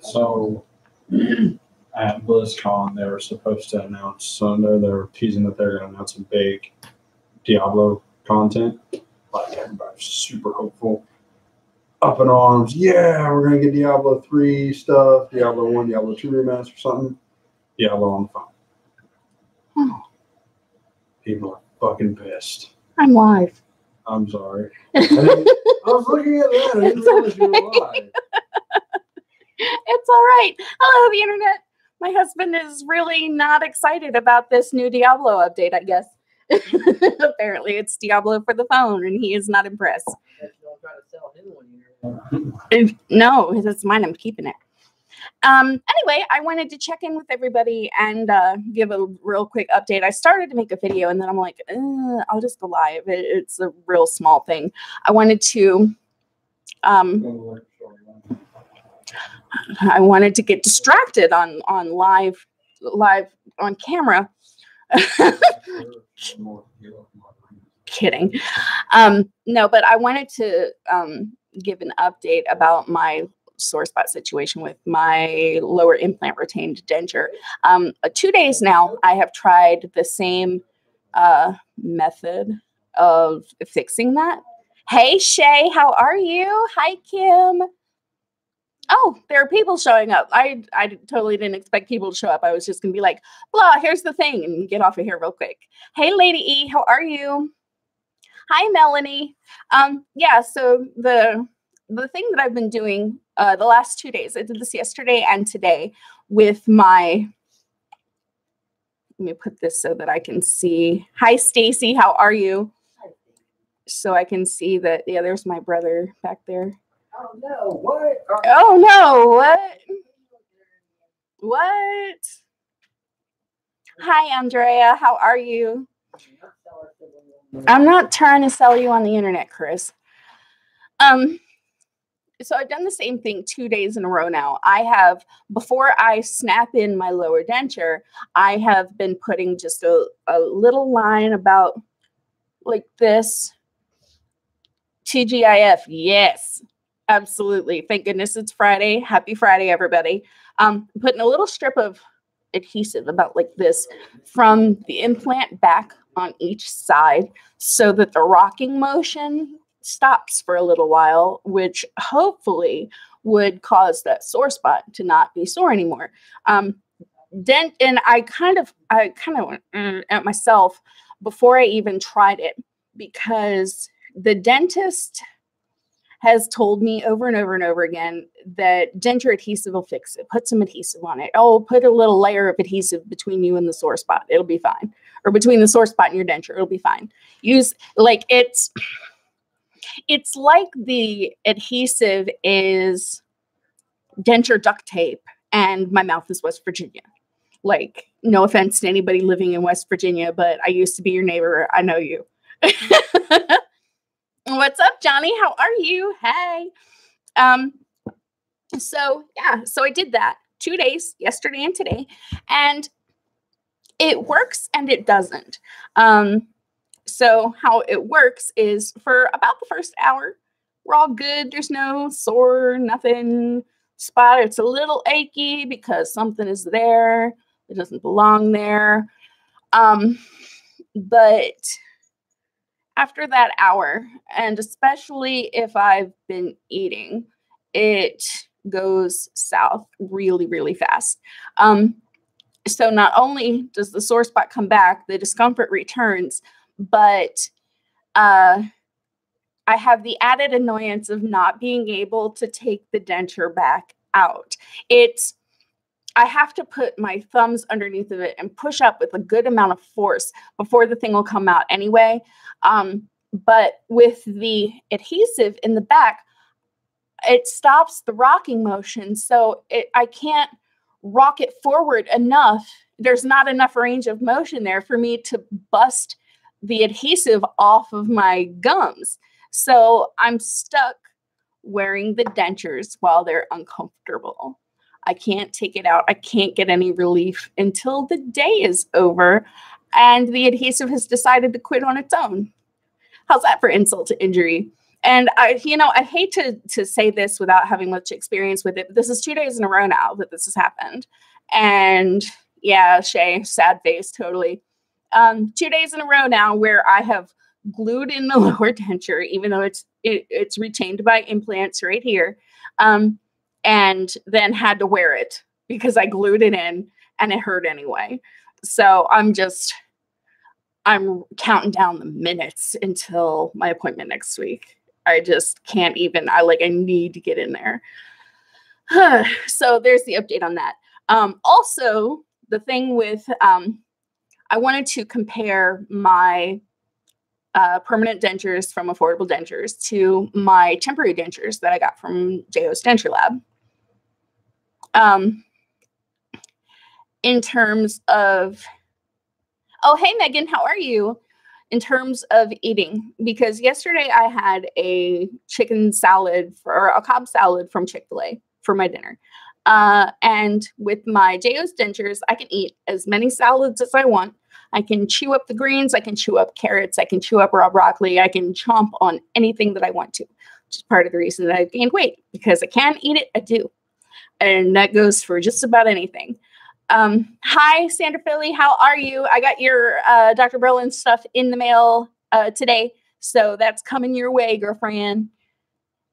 So at BlizzCon, they were supposed to announce, so they were teasing that they're going to announce some big Diablo content. Like, everybody's super hopeful. Up in arms. Yeah, we're going to get Diablo 3 stuff, Diablo 1, Diablo 2 remaster, something. Diablo on the phone. Oh. People are fucking pissed. I'm live. I'm sorry. I was looking at that. I didn't realize you were live. It's all right. Hello, the internet. My husband is really not excited about this new Diablo update, I guess. Apparently, it's Diablo for the phone, and he is not impressed. No, that's mine. I'm keeping it. Anyway, I wanted to check in with everybody and give a real quick update. I started to make a video, and then I'm like, I'll just go live. It's a real small thing. I wanted to get distracted on live on camera. Kidding. No, but I wanted to give an update about my sore spot situation with my lower implant retained denture. 2 days now, I have tried the same method of fixing that. Hey, Shay, how are you? Hi, Kim. Oh, there are people showing up. I totally didn't expect people to show up. I was just going to be like, blah, here's the thing, and get off of here real quick. Hey, Lady E, how are you? Hi, Melanie. Yeah, so the thing that I've been doing the last 2 days, I did this yesterday and today with my, let me put this so that I can see. Hi, Stacy, how are you? So I can see that, yeah, there's my brother back there. Oh, no, what? Oh, no, what? What? Hi, Andrea, how are you? I'm not trying to sell you on the internet, Chris. So I've done the same thing 2 days in a row now. I have, before I snap in my lower denture, I have been putting just a little line about like this. TGIF, yes, absolutely. Thank goodness it's Friday. Happy Friday, everybody. Putting a little strip of adhesive about like this from the implant back on each side so that the rocking motion stops for a little while, which hopefully would cause that sore spot to not be sore anymore. And I kind of went at myself before I even tried it, because the dentist has told me over and over and over again that denture adhesive will fix it. Put some adhesive on it. Oh, put a little layer of adhesive between you and the sore spot. It'll be fine. Or between the sore spot and your denture. It'll be fine. Use, like, it's like the adhesive is denture duct tape and my mouth is West Virginia. Like, no offense to anybody living in West Virginia, but I used to be your neighbor. I know you. What's up, Johnny? How are you? Hey. So yeah, so I did that 2 days, yesterday and today, and it works and it doesn't. So how it works is for about the first hour, we're all good. There's no sore, nothing spot. It's a little achy because something is there. It doesn't belong there. But after that hour, and especially if I've been eating, it goes south really, really fast. So not only does the sore spot come back, the discomfort returns, but I have the added annoyance of not being able to take the denture back out. I have to put my thumbs underneath of it and push up with a good amount of force before the thing will come out anyway. But with the adhesive in the back, it stops the rocking motion. So I can't rock it forward enough. There's not enough range of motion there for me to bust the adhesive off of my gums. So I'm stuck wearing the dentures while they're uncomfortable. I can't take it out. I can't get any relief until the day is over and the adhesive has decided to quit on its own. How's that for insult to injury? And I hate to say this without having much experience with it, but this is 2 days in a row now that this has happened. And yeah, Shay, sad face, totally. 2 days in a row now where I have glued in the lower denture, even though it's retained by implants right here, and then had to wear it because I glued it in and it hurt anyway. So I'm counting down the minutes until my appointment next week. I just can't even, I need to get in there. So there's the update on that. Also, the thing with, I wanted to compare my permanent dentures from Affordable Dentures to my temporary dentures that I got from JO's Denture Lab. In terms of, oh, hey, Megan, how are you? In terms of eating, because yesterday I had a chicken salad or a Cobb salad from Chick-fil-A for my dinner. And with my JO's dentures, I can eat as many salads as I want. I can chew up the greens. I can chew up carrots. I can chew up raw broccoli. I can chomp on anything that I want to, which is part of the reason that I've gained weight, because I can eat it. I do. And that goes for just about anything. Hi, Sandra Philly. How are you? I got your Dr. Berlin stuff in the mail today. So that's coming your way, girlfriend.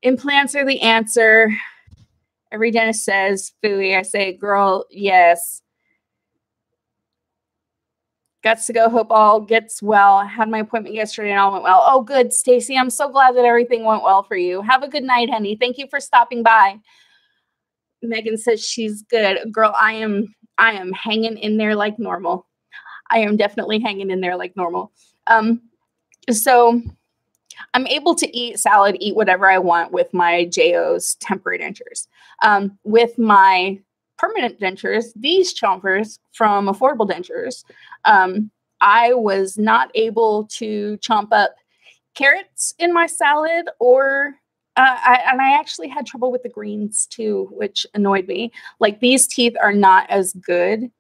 Implants are the answer. Every dentist says, Philly. I say, girl, yes. Guts to go. Hope all gets well. I had my appointment yesterday and all went well. Oh, good, Stacy. I'm so glad that everything went well for you. Have a good night, honey. Thank you for stopping by. Megan says she's good. Girl, I am hanging in there like normal. I am definitely hanging in there like normal. So I'm able to eat salad, eat whatever I want with my JO's temporary dentures. With my permanent dentures, these chompers from Affordable Dentures, I was not able to chomp up carrots in my salad, or I actually had trouble with the greens too, which annoyed me. Like, these teeth are not as good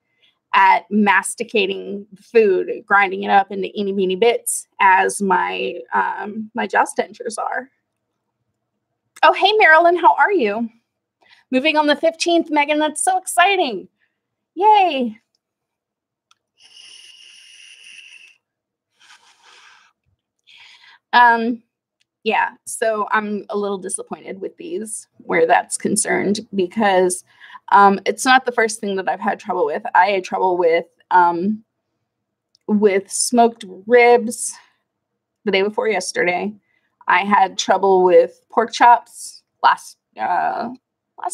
at masticating food, grinding it up into eeny meeny bits as my my Joss dentures are. Oh, hey, Marilyn, how are you? Moving on the 15th, Megan, that's so exciting. Yay. Yeah, so I'm a little disappointed with these where that's concerned, because it's not the first thing that I've had trouble with. I had trouble with smoked ribs the day before yesterday. I had trouble with pork chops last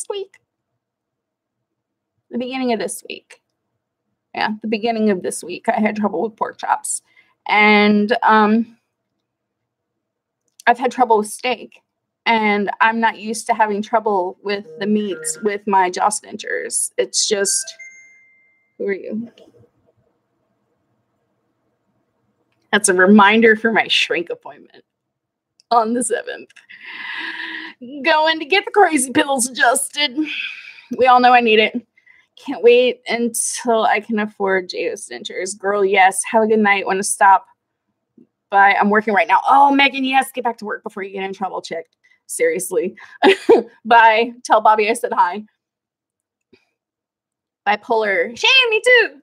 week, the beginning of this week. Yeah, the beginning of this week, I had trouble with pork chops, and I've had trouble with steak, and I'm not used to having trouble with the meats with my Joss dentures. It's just, who are you? That's a reminder for my shrink appointment on the 7th. Going to get the crazy pills adjusted. We all know I need it. Can't wait until I can afford JO's dentures. Girl, yes. Have a good night. Want to stop by? I'm working right now. Oh, Megan, yes. Get back to work before you get in trouble, chick. Seriously. Bye. Tell Bobby I said hi. Bipolar. Shane, me too.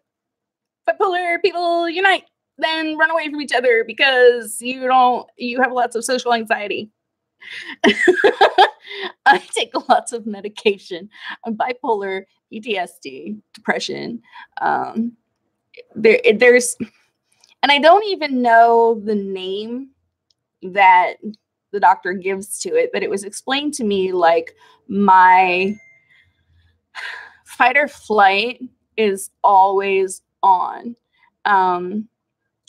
Bipolar people unite. Then run away from each other because you have lots of social anxiety. I take lots of medication. I'm bipolar, PTSD, depression. There's, and I don't even know the name that the doctor gives to it, but it was explained to me like my fight or flight is always on.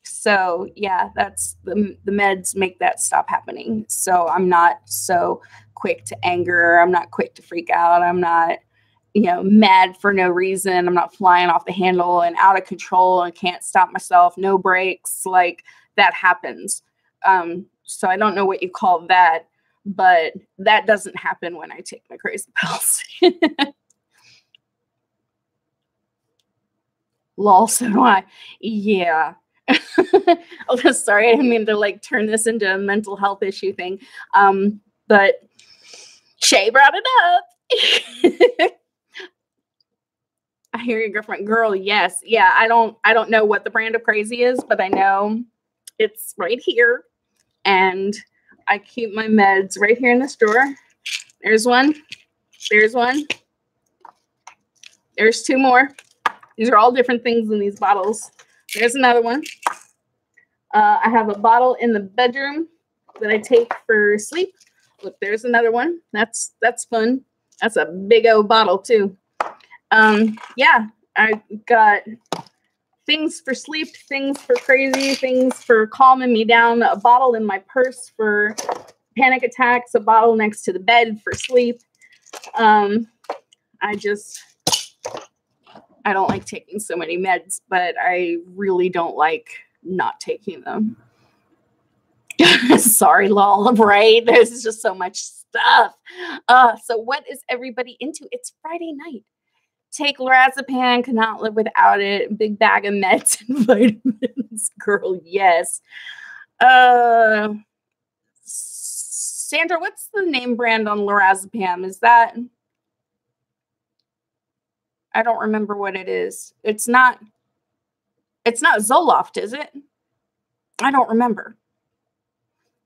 So yeah, that's the meds make that stop happening. So I'm not so quick to anger. I'm not quick to freak out. I'm not, mad for no reason. I'm not flying off the handle and out of control and can't stop myself. No brakes. Like, that happens. So I don't know what you call that, but that doesn't happen when I take my crazy pills. Lol, so do I. Yeah. Oh, sorry, I didn't mean to like turn this into a mental health issue thing. But Shay brought it up. I hear your girlfriend. Girl, yes. Yeah, I don't know what the brand of crazy is, but I know it's right here. And I keep my meds right here in this drawer. There's one. There's one. There's two more. These are all different things in these bottles. There's another one. I have a bottle in the bedroom that I take for sleep. Look, there's another one. That's fun. That's a big old bottle too. Yeah, I got things for sleep, things for crazy, things for calming me down, a bottle in my purse for panic attacks, a bottle next to the bed for sleep. I don't like taking so many meds, but I really don't like not taking them. Sorry, lol, right? There's just so much stuff. So what is everybody into? It's Friday night. Take lorazepam, cannot live without it. Big bag of meds and vitamins. Girl, yes. Sandra, what's the name brand on lorazepam? Is that... I don't remember what it is. It's not Zoloft, is it? I don't remember.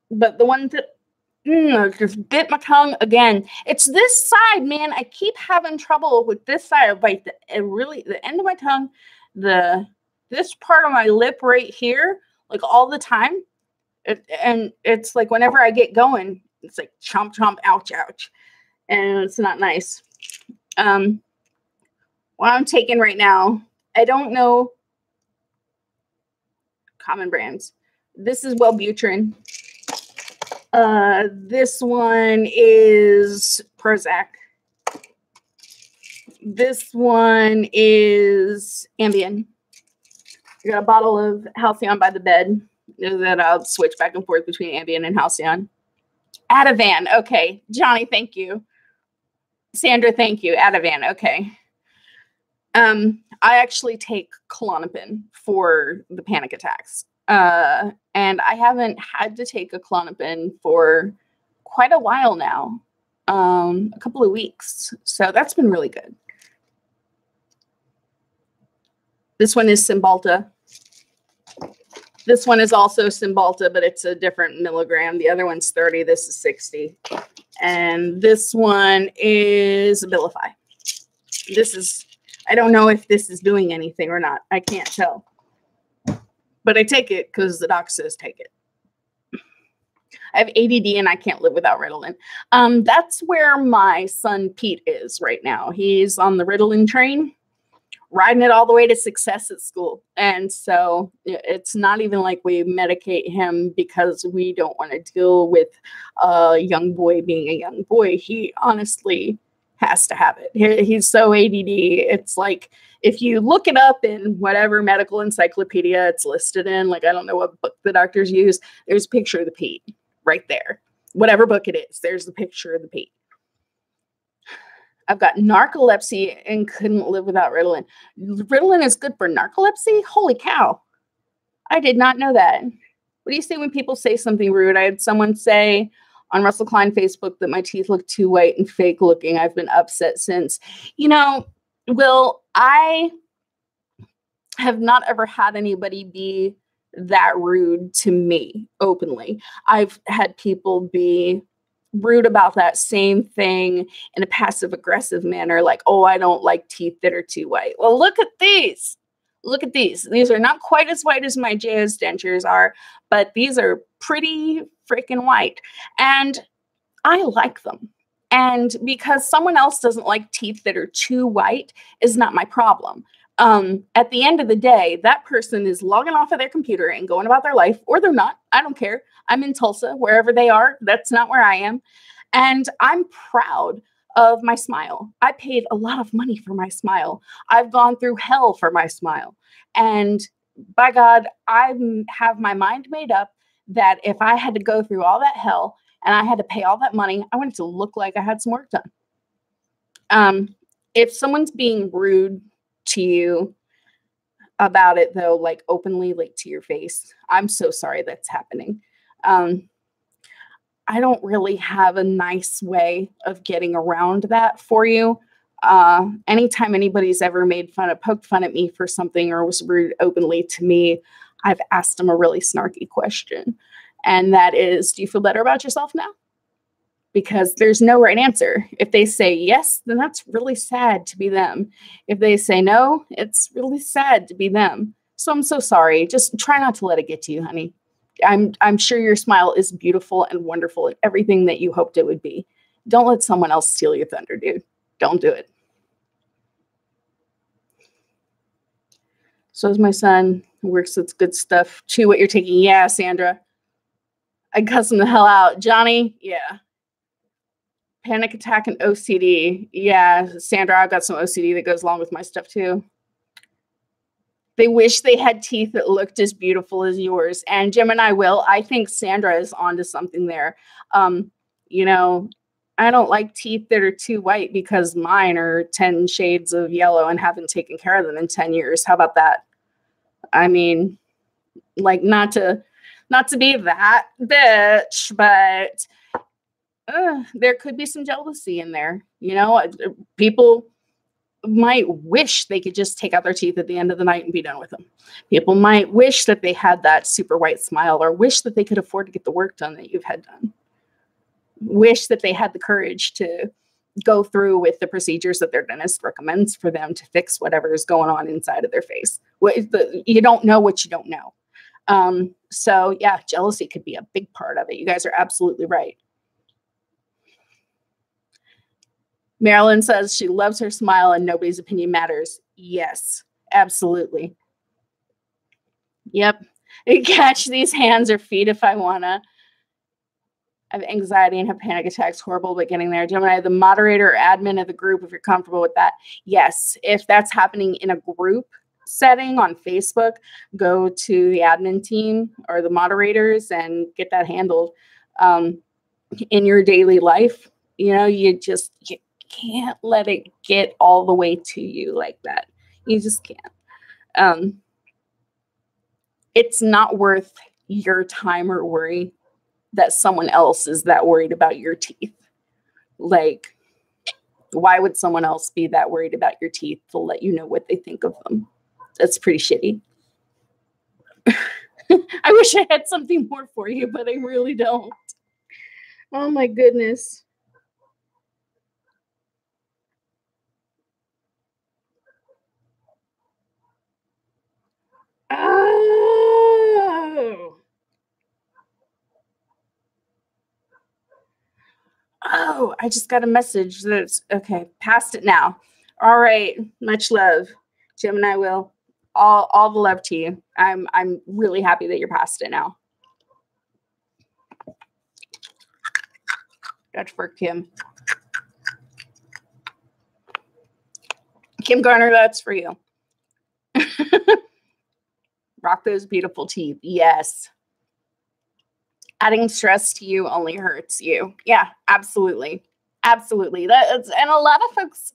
But the one that just bit my tongue again. It's this side, man. I keep having trouble with this side. Like the end of my tongue, this part of my lip right here, like all the time. And it's like whenever I get going, it's like chomp, chomp, ouch, ouch. And it's not nice. What I'm taking right now, I don't know common brands. This is Wellbutrin. This one is Prozac. This one is Ambien. I got a bottle of Halcyon by the bed that I'll switch back and forth between Ambien and Halcyon. Ativan. Okay. Johnny, thank you. Sandra, thank you. Ativan. Okay. I actually take Klonopin for the panic attacks. And I haven't had to take a Klonopin for quite a while now, a couple of weeks. So that's been really good. This one is Cymbalta. This one is also Cymbalta, but it's a different milligram. The other one's 30. This is 60. And this one is Abilify. I don't know if this is doing anything or not. I can't tell. But I take it because the doc says take it. I have ADD and I can't live without Ritalin. That's where my son Pete is right now. He's on the Ritalin train, riding it all the way to success at school. And so it's not even like we medicate him because we don't want to deal with a young boy being a young boy. He honestly has to have it. He's so ADD. It's like, if you look it up in whatever medical encyclopedia it's listed in, like, I don't know what book the doctors use, there's a picture of the Pete right there. Whatever book it is, there's the picture of the Pete. I've got narcolepsy and couldn't live without Ritalin. Ritalin is good for narcolepsy? Holy cow. I did not know that. What do you say when people say something rude? I had someone say on Russell Klein Facebook that my teeth look too white and fake looking. I've been upset since. You know, Will, I have not ever had anybody be that rude to me openly. I've had people be rude about that same thing in a passive aggressive manner, like, oh, I don't like teeth that are too white. Well, look at these. Look at these. These are not quite as white as my jazz dentures are, but these are pretty freaking white. And I like them. And because someone else doesn't like teeth that are too white is not my problem. At the end of the day, that person is logging off of their computer and going about their life, or they're not. I don't care. I'm in Tulsa, wherever they are. That's not where I am. And I'm proud of my smile. I paid a lot of money for my smile. I've gone through hell for my smile. And by God, I have my mind made up that if I had to go through all that hell and I had to pay all that money, I wanted to look like I had some work done. If someone's being rude to you, about it though, like openly, like to your face. I'm so sorry that's happening. I don't really have a nice way of getting around that for you. Anytime anybody's ever poked fun at me for something or was rude openly to me, I've asked them a really snarky question. And that is, do you feel better about yourself now? Because there's no right answer. If they say yes, then that's really sad to be them. If they say no, it's really sad to be them. So I'm so sorry. Just try not to let it get to you, honey. I'm sure your smile is beautiful and wonderful and everything that you hoped it would be. Don't let someone else steal your thunder, dude. Don't do it. So is my son, who works with good stuff. Chew what you're taking. Yeah, Sandra. I cuss him the hell out. Johnny, yeah. Panic attack and OCD. Yeah, Sandra, I've got some OCD that goes along with my stuff too. They wish they had teeth that looked as beautiful as yours. And Gemini will. I think Sandra is onto something there. You know, I don't like teeth that are too white because mine are 10 shades of yellow and haven't taken care of them in 10 years. How about that? I mean, like not to be that bitch, but there could be some jealousy in there. You know, people might wish they could just take out their teeth at the end of the night and be done with them. People might wish that they had that super white smile, or wish that they could afford to get the work done that you've had done. Wish that they had the courage to go through with the procedures that their dentist recommends for them to fix whatever is going on inside of their face. You don't know what you don't know. So yeah, jealousy could be a big part of it. You guys are absolutely right. Marilyn says she loves her smile and nobody's opinion matters. Yes, absolutely. Yep. Catch these hands or feet if I wanna. I have anxiety and have panic attacks. Horrible, but getting there. Gemini, the moderator or admin of the group, if you're comfortable with that. Yes, if that's happening in a group setting on Facebook, go to the admin team or the moderators and get that handled. In your daily life, you know, you can't let it get all the way to you like that. You just can't. It's not worth your time or worry that someone else is that worried about your teeth. Like, why would someone else be that worried about your teeth to let you know what they think of them? That's pretty shitty. I wish I had something more for you, but I really don't. Oh my goodness. Oh, I just got a message that's okay. Past it now. All right. Much love, Gemini will. All the love to you. I'm really happy that you're past it now. That's for Kim. Kim Garner, that's for you. Rock those beautiful teeth. Yes. Adding stress to you only hurts you. Yeah, absolutely. Absolutely. And a lot of folks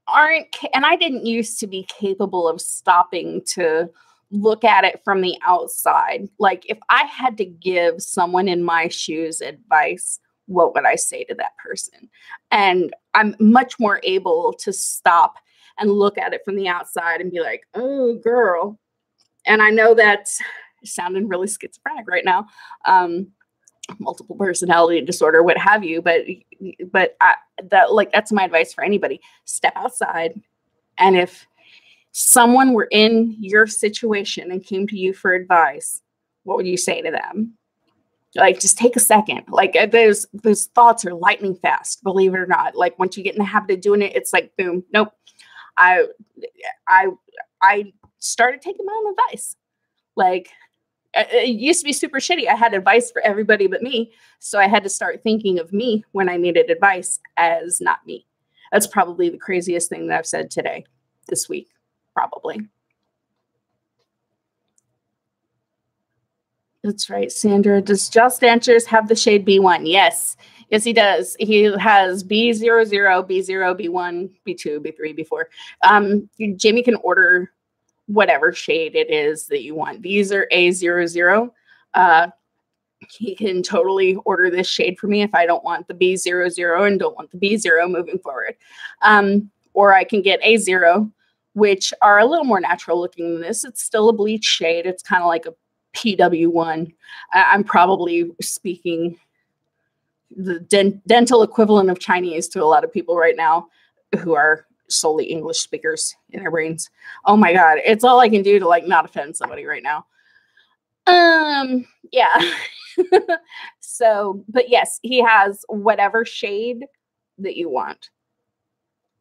aren't, and I didn't used to be capable of stopping to look at it from the outside. Like if I had to give someone in my shoes advice, what would I say to that person? And I'm much more able to stop and look at it from the outside and be like, oh, girl. And I know that's sounding really schizophrenic right now, multiple personality disorder, what have you. But that's my advice for anybody. Step outside. And if someone were in your situation and came to you for advice, what would you say to them? Like, just take a second. Like those thoughts are lightning fast, believe it or not. Like once you get in the habit of doing it, it's like, boom, nope. I started taking my own advice. Like it used to be super shitty. I had advice for everybody but me. So I had to start thinking of me when I needed advice as not me. That's probably the craziest thing that I've said today, this week, probably. That's right, Sandra. Does Just Dentures have the shade B1? Yes. Yes, he does. He has B00, B0, B1, B2, B3, B4. Jamie can order whatever shade it is that you want. These are A00. He can totally order this shade for me if I don't want the B00 and don't want the B0 moving forward. Or I can get A0, which are a little more natural looking than this. It's still a bleach shade. It's kind of like a PW1. I'm probably speaking the dental equivalent of Chinese to a lot of people right now who are solely English speakers in their brains. Oh my God. It's all I can do to like not offend somebody right now. Yeah. So, but yes, he has whatever shade that you want.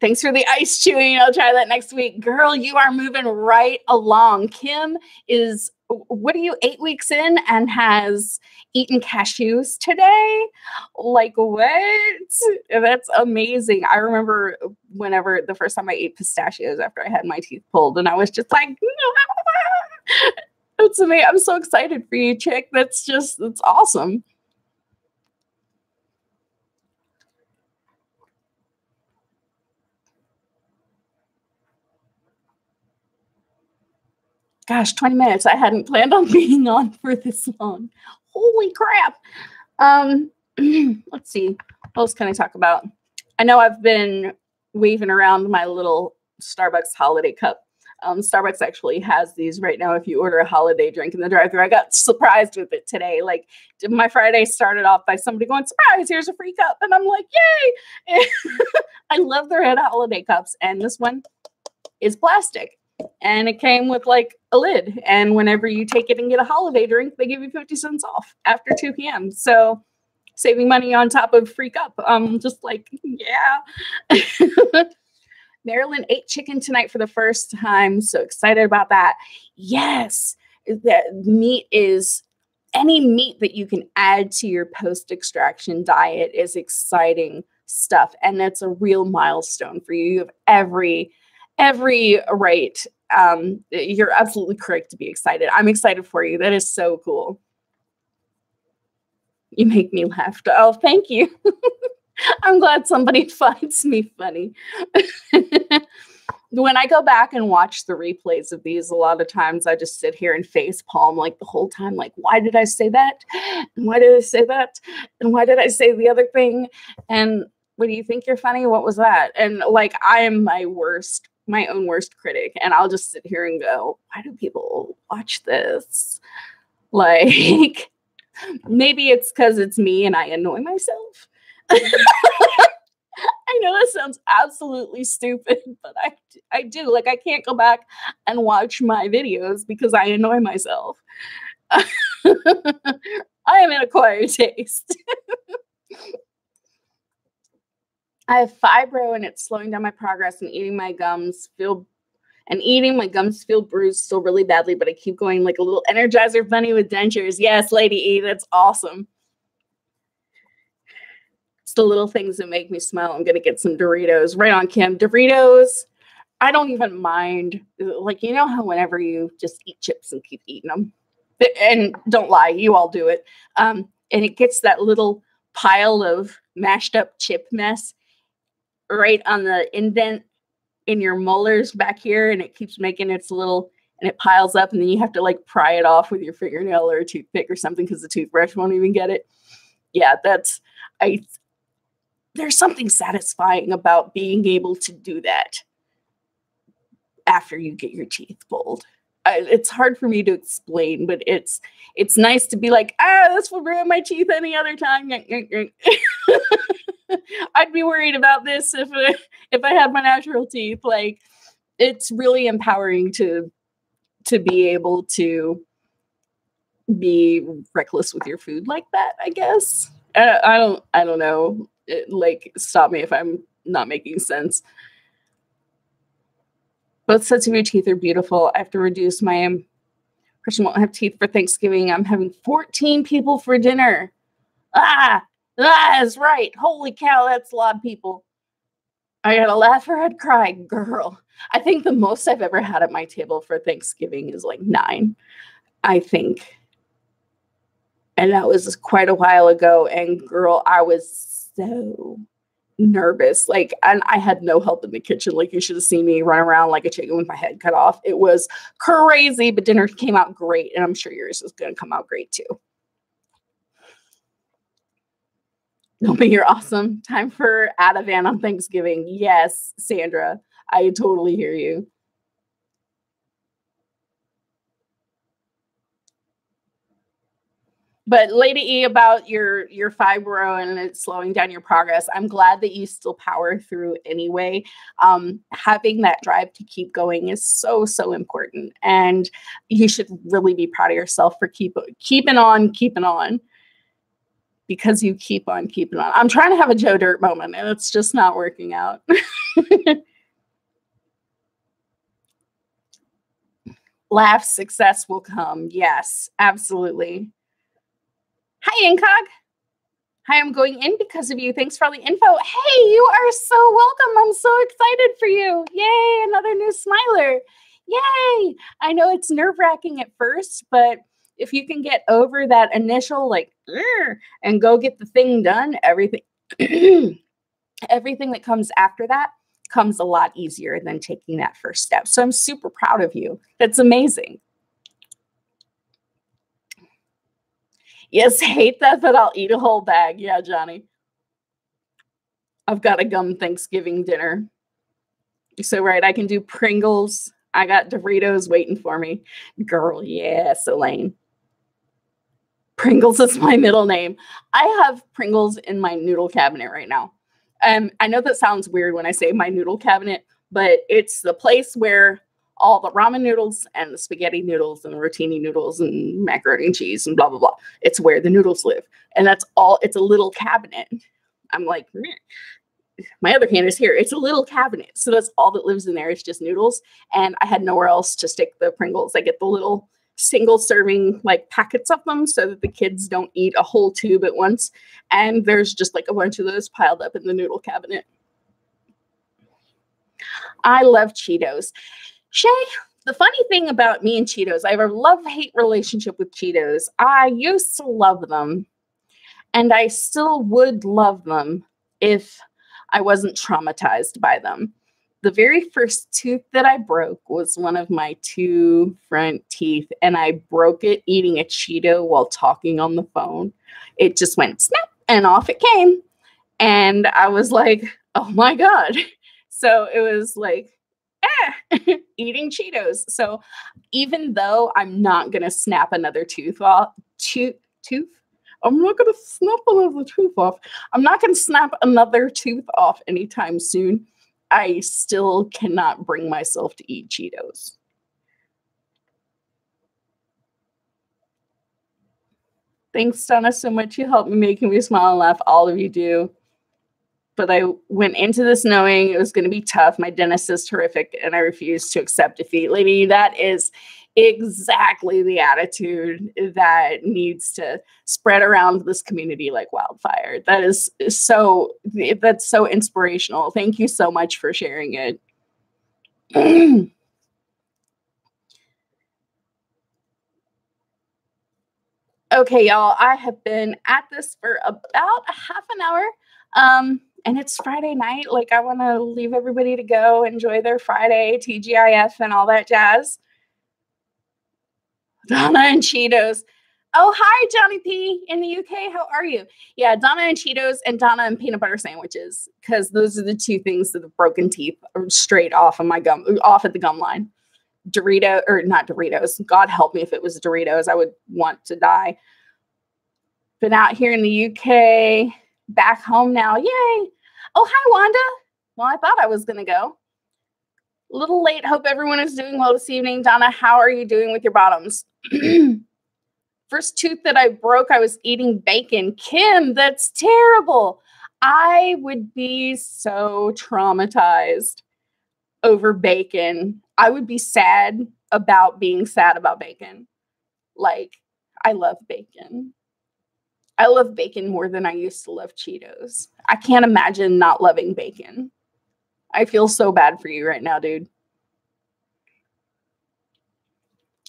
Thanks for the ice chewing. I'll try that next week. Girl, you are moving right along. Kim is, what are you, 8 weeks in and has eaten cashews today? Like, what? That's amazing. I remember whenever the first time I ate pistachios after I had my teeth pulled, and I was just like, it's amazing. I'm so excited for you, chick. That's awesome. Gosh, 20 minutes. I hadn't planned on being on for this long. Holy crap. Let's see. What else can I talk about? I know I've been waving around my little Starbucks holiday cup. Starbucks actually has these right now if you order a holiday drink in the drive-thru. I got surprised with it today. Like, my Friday started off by somebody going, surprise, here's a free cup. And I'm like, yay. I love their red holiday cups. And this one is plastic. And it came with like a lid. And whenever you take it and get a holiday drink, they give you 50 cents off after 2 p.m. So saving money on top of free cup. Just like, yeah. Marilyn ate chicken tonight for the first time. So excited about that. Yes. That meat is, any meat that you can add to your post-extraction diet is exciting stuff. And that's a real milestone for you. You have every right. You're absolutely correct to be excited. I'm excited for you. That is so cool. You make me laugh. Oh, thank you. I'm glad somebody finds me funny. When I go back and watch the replays of these, a lot of times I just sit here and face palm like the whole time. Like, why did I say that? And why did I say that? And why did I say the other thing? And what do you think you're funny? What was that? And like, I am my own worst critic. And I'll just sit here and go, why do people watch this? Like, maybe it's because it's me and I annoy myself. I know that sounds absolutely stupid, but I do. Like, I can't go back and watch my videos because I annoy myself. I am an acquired taste. I have fibro and it's slowing down my progress, and eating my gums feel bruised still really badly, but I keep going like a little Energizer bunny with dentures. Yes, Lady E, that's awesome. It's the little things that make me smile. I'm going to get some Doritos. Right on, Kim. Doritos, I don't even mind. Like, you know how whenever you just eat chips and keep eating them? And don't lie, you all do it. And it gets that little pile of mashed up chip mess right on the indent in your molars back here, and it keeps making its little, and it piles up, and then you have to like pry it off with your fingernail or a toothpick or something because the toothbrush won't even get it. Yeah, there's something satisfying about being able to do that after you get your teeth pulled. It's hard for me to explain, but it's nice to be like, this would ruin my teeth any other time. I'd be worried about this if I had my natural teeth. Like, it's really empowering to be able to be reckless with your food like that, I guess. I don't know. Like, stop me if I'm not making sense. Both sets of your teeth are beautiful. I have to reduce my person won't have teeth for Thanksgiving. I'm having 14 people for dinner. That's right. Holy cow, that's a lot of people. I gotta laugh or I'd cry, girl. I think the most I've ever had at my table for Thanksgiving is like 9, I think. And that was quite a while ago. And girl, I was so nervous. Like, and I had no help in the kitchen. Like, you should have seen me run around like a chicken with my head cut off. It was crazy, but dinner came out great. And I'm sure yours is going to come out great too. No, but you're awesome. Time for Ativan on Thanksgiving. Yes, Sandra, I totally hear you. But Lady E, about your fibro and it's slowing down your progress, I'm glad that you still power through anyway. Having that drive to keep going is so, so important. And you should really be proud of yourself for keeping on, because you keep on keeping on. I'm trying to have a Joe Dirt moment and it's just not working out. Laugh, success will come. Yes, absolutely. Hi, Incog. Hi, I'm going in because of you. Thanks for all the info. Hey, you are so welcome. I'm so excited for you. Yay, another new smiler. Yay. I know it's nerve-wracking at first, but if you can get over that initial like and go get the thing done, everything everything that comes after that comes a lot easier than taking that first step. So I'm super proud of you. That's amazing. Yes, hate that, but I'll eat a whole bag. Yeah, Johnny. I've got a gum Thanksgiving dinner. So, right, I can do Pringles. I got Doritos waiting for me. Girl, yes, Elaine. Pringles is my middle name. I have Pringles in my noodle cabinet right now. I know that sounds weird when I say my noodle cabinet, but it's the place where all the ramen noodles and the spaghetti noodles and the rotini noodles and macaroni and cheese and blah, blah, blah. It's where the noodles live. And that's all. It's a little cabinet. I'm like, meh. My other hand is here. It's a little cabinet. So that's all that lives in there. It's just noodles. And I had nowhere else to stick the Pringles. I get the little single serving like packets of them so that the kids don't eat a whole tube at once. And there's just like a bunch of those piled up in the noodle cabinet. I love Cheetos. Shay, the funny thing about me and Cheetos, I have a love-hate relationship with Cheetos. I used to love them, and I still would love them if I wasn't traumatized by them. The very first tooth that I broke was one of my 2 front teeth, and I broke it eating a Cheeto while talking on the phone. It just went snap, and off it came. And I was like, oh my God. So it was like, eating Cheetos. So even though I'm not going to snap another tooth off, I'm not going to snap another tooth off. I'm not going to snap another tooth off anytime soon. I still cannot bring myself to eat Cheetos. Thanks, Donna, so much. You helped me, making me smile and laugh. All of you do. But I went into this knowing it was going to be tough. My dentist is terrific, and I refused to accept defeat. Lady, that is exactly the attitude that needs to spread around this community like wildfire. That's so inspirational. Thank you so much for sharing it. Okay, y'all, I have been at this for about a half an hour. And it's Friday night. Like, I want to leave everybody to go enjoy their Friday, TGIF and all that jazz. Donna and Cheetos. Oh, hi, Johnny P in the UK. How are you? Yeah, Donna and Cheetos and Donna and peanut butter sandwiches, because those are the 2 things that have broken teeth are straight off of my gum, off at the gum line. Dorito, or not Doritos. God help me if it was Doritos. I would want to die. Been out here in the UK, back home now. Yay. Oh, hi, Wanda. Well, I thought I was going to go. A little late. Hope everyone is doing well this evening. Donna, how are you doing with your bottoms? First tooth that I broke, I was eating bacon. Kim, that's terrible. I would be so traumatized over bacon. I would be sad about being sad about bacon. Like, I love bacon. I love bacon more than I used to love Cheetos. I can't imagine not loving bacon. I feel so bad for you right now, dude.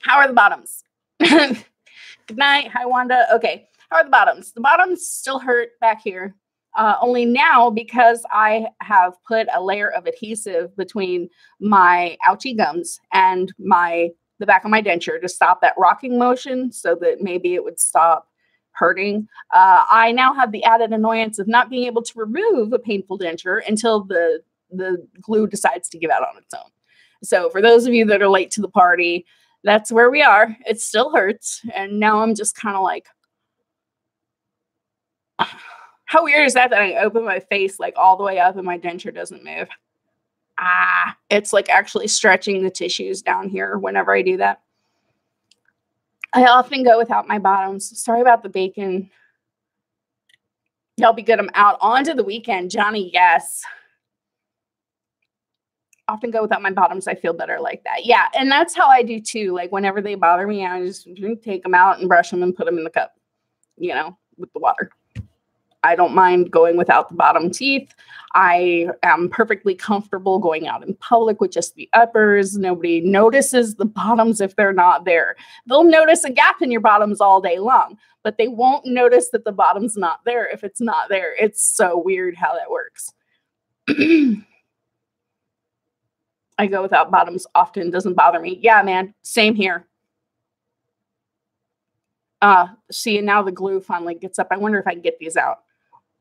How are the bottoms? Good night. Hi, Wanda. Okay. How are the bottoms? The bottoms still hurt back here. Only now, because I have put a layer of adhesive between my ouchie gums and the back of my denture to stop that rocking motion so that maybe it would stop hurting. I now have the added annoyance of not being able to remove a painful denture until the glue decides to give out on its own. So for those of you that are late to the party, that's where we are. It still hurts. And now I'm just kind of like, how weird is that I open my face like all the way up and my denture doesn't move? It's like actually stretching the tissues down here whenever I do that. I often go without my bottoms. Sorry about the bacon. Y'all be good. I'm out on to the weekend. Johnny, yes. Often go without my bottoms. I feel better like that. Yeah, and that's how I do too. Like whenever they bother me, I just take them out and brush them and put them in the cup, with the water. I don't mind going without the bottom teeth. I am perfectly comfortable going out in public with just the uppers. Nobody notices the bottoms if they're not there. They'll notice a gap in your bottoms all day long, but they won't notice that the bottom's not there if it's not there. It's so weird how that works. I go without bottoms often. Doesn't bother me. Yeah, man. Same here. See, and now the glue finally gets up. I wonder if I can get these out.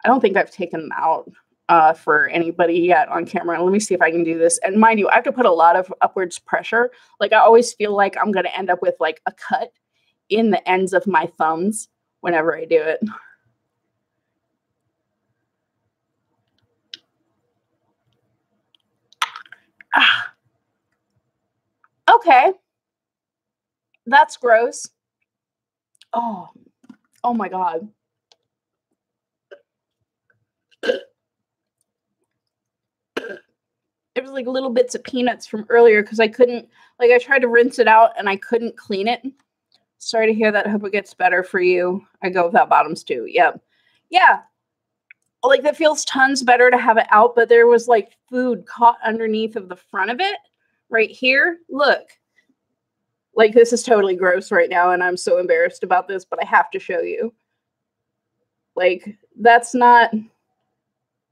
I don't think I've taken them out for anybody yet on camera. Let me see if I can do this. And mind you, I have to put a lot of upwards pressure. Like I always feel like I'm going to end up with like a cut in the ends of my thumbs whenever I do it. Okay. That's gross. Oh my God. It was like little bits of peanuts from earlier because I couldn't, like I tried to rinse it out and I couldn't clean it. Sorry to hear that. I hope it gets better for you. I go without bottoms too. Yep. Yeah. Like that feels tons better to have it out, but there was like food caught underneath of the front of it right here. Look. Like this is totally gross right now and I'm so embarrassed about this, but I have to show you. Like that's not,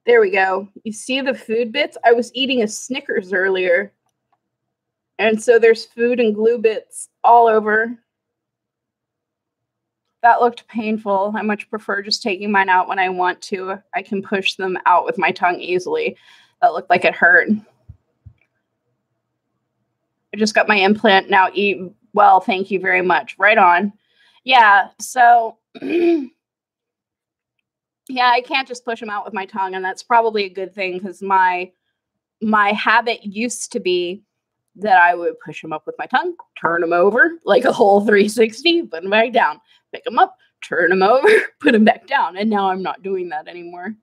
there we go. You see the food bits? I was eating a Snickers earlier. And so there's food and glue bits all over. That looked painful. I much prefer just taking mine out when I want to. I can push them out with my tongue easily. That looked like it hurt. I just got my implant now. Eat well, thank you very much. Right on. Yeah, so yeah, I can't just push them out with my tongue, and that's probably a good thing because my habit used to be that I would push them up with my tongue, turn them over like a whole 360, put them back down, pick them up, turn them over, put them back down. And now I'm not doing that anymore.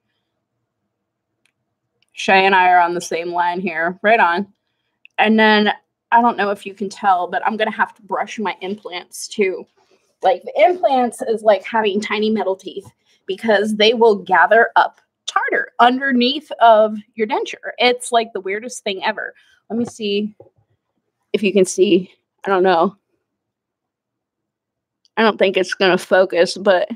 Shay and I are on the same line here. Right on. And then I don't know if you can tell, but I'm going to have to brush my implants too. Like the implants is like having tiny metal teeth because they will gather up tartar underneath of your denture. It's like the weirdest thing ever. Let me see if you can see. I don't know. I don't think it's going to focus, but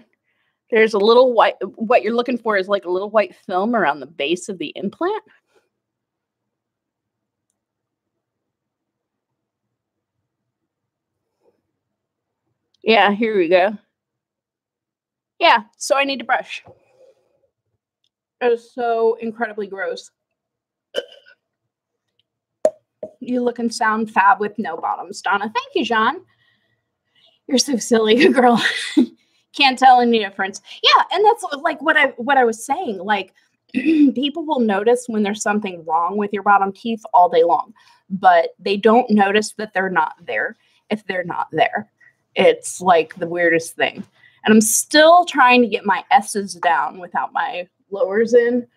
there's a little white, what you're looking for is like a little white film around the base of the implant. Yeah, here we go. Yeah, so I need to brush. It was so incredibly gross. You look and sound fab with no bottoms, Donna. Thank you, John. You're so silly, girl. Can't tell any difference. Yeah, and that's like what I was saying. Like people will notice when there's something wrong with your bottom teeth all day long, but they don't notice that they're not there if they're not there. It's like the weirdest thing. And I'm still trying to get my S's down without my lowers in.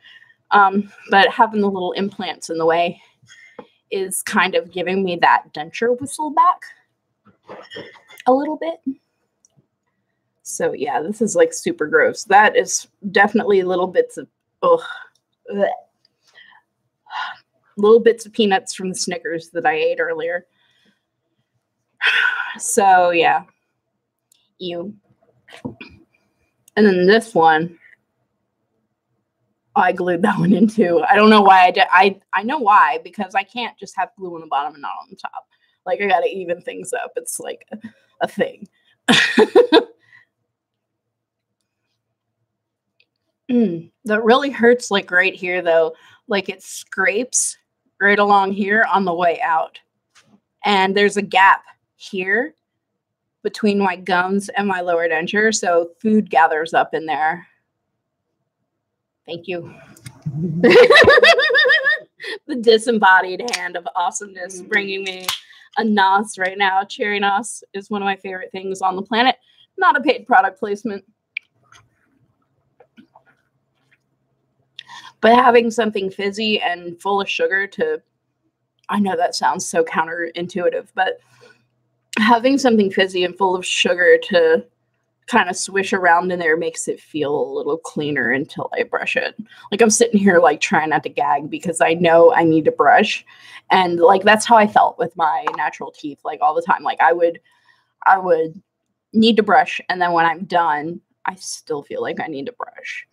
But having the little implants in the way is kind of giving me that denture whistle back a little bit. So yeah, this is like super gross. That is definitely little bits of, little bits of peanuts from the Snickers that I ate earlier. So yeah, and then this one, I glued that one in too. I don't know why I did. I know why, because I can't just have glue on the bottom and not on the top. Like, I gotta even things up. It's like a thing. That really hurts, like right here though. Like, it scrapes right along here on the way out. And there's a gap here between my gums and my lower denture, so food gathers up in there. Thank you. The disembodied hand of awesomeness bringing me a NOS right now. Cherry NOS is one of my favorite things on the planet. Not a paid product placement. But having something fizzy and full of sugar to, I know that sounds so counterintuitive, but having something fizzy and full of sugar to kind of swish around in there makes it feel a little cleaner until I brush it. Like, I'm sitting here like trying not to gag because I know I need to brush. And like, that's how I felt with my natural teeth, like all the time. Like, I would need to brush, and then when I'm done, I still feel like I need to brush.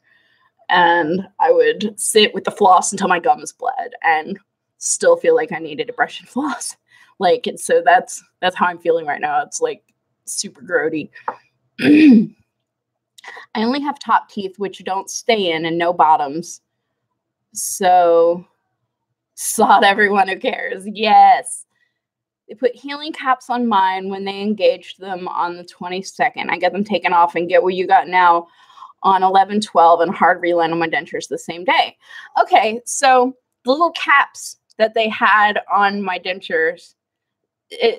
And I would sit with the floss until my gums bled and still feel like I needed to brush and floss. Like, so that's how I'm feeling right now. It's like super grody. I only have top teeth, which don't stay in, and no bottoms. So, sod everyone who cares. Yes. They put healing caps on mine when they engaged them on the 22nd. I get them taken off and get what you got now on 11/12, and hard reline on my dentures the same day. Okay, so the little caps that they had on my dentures,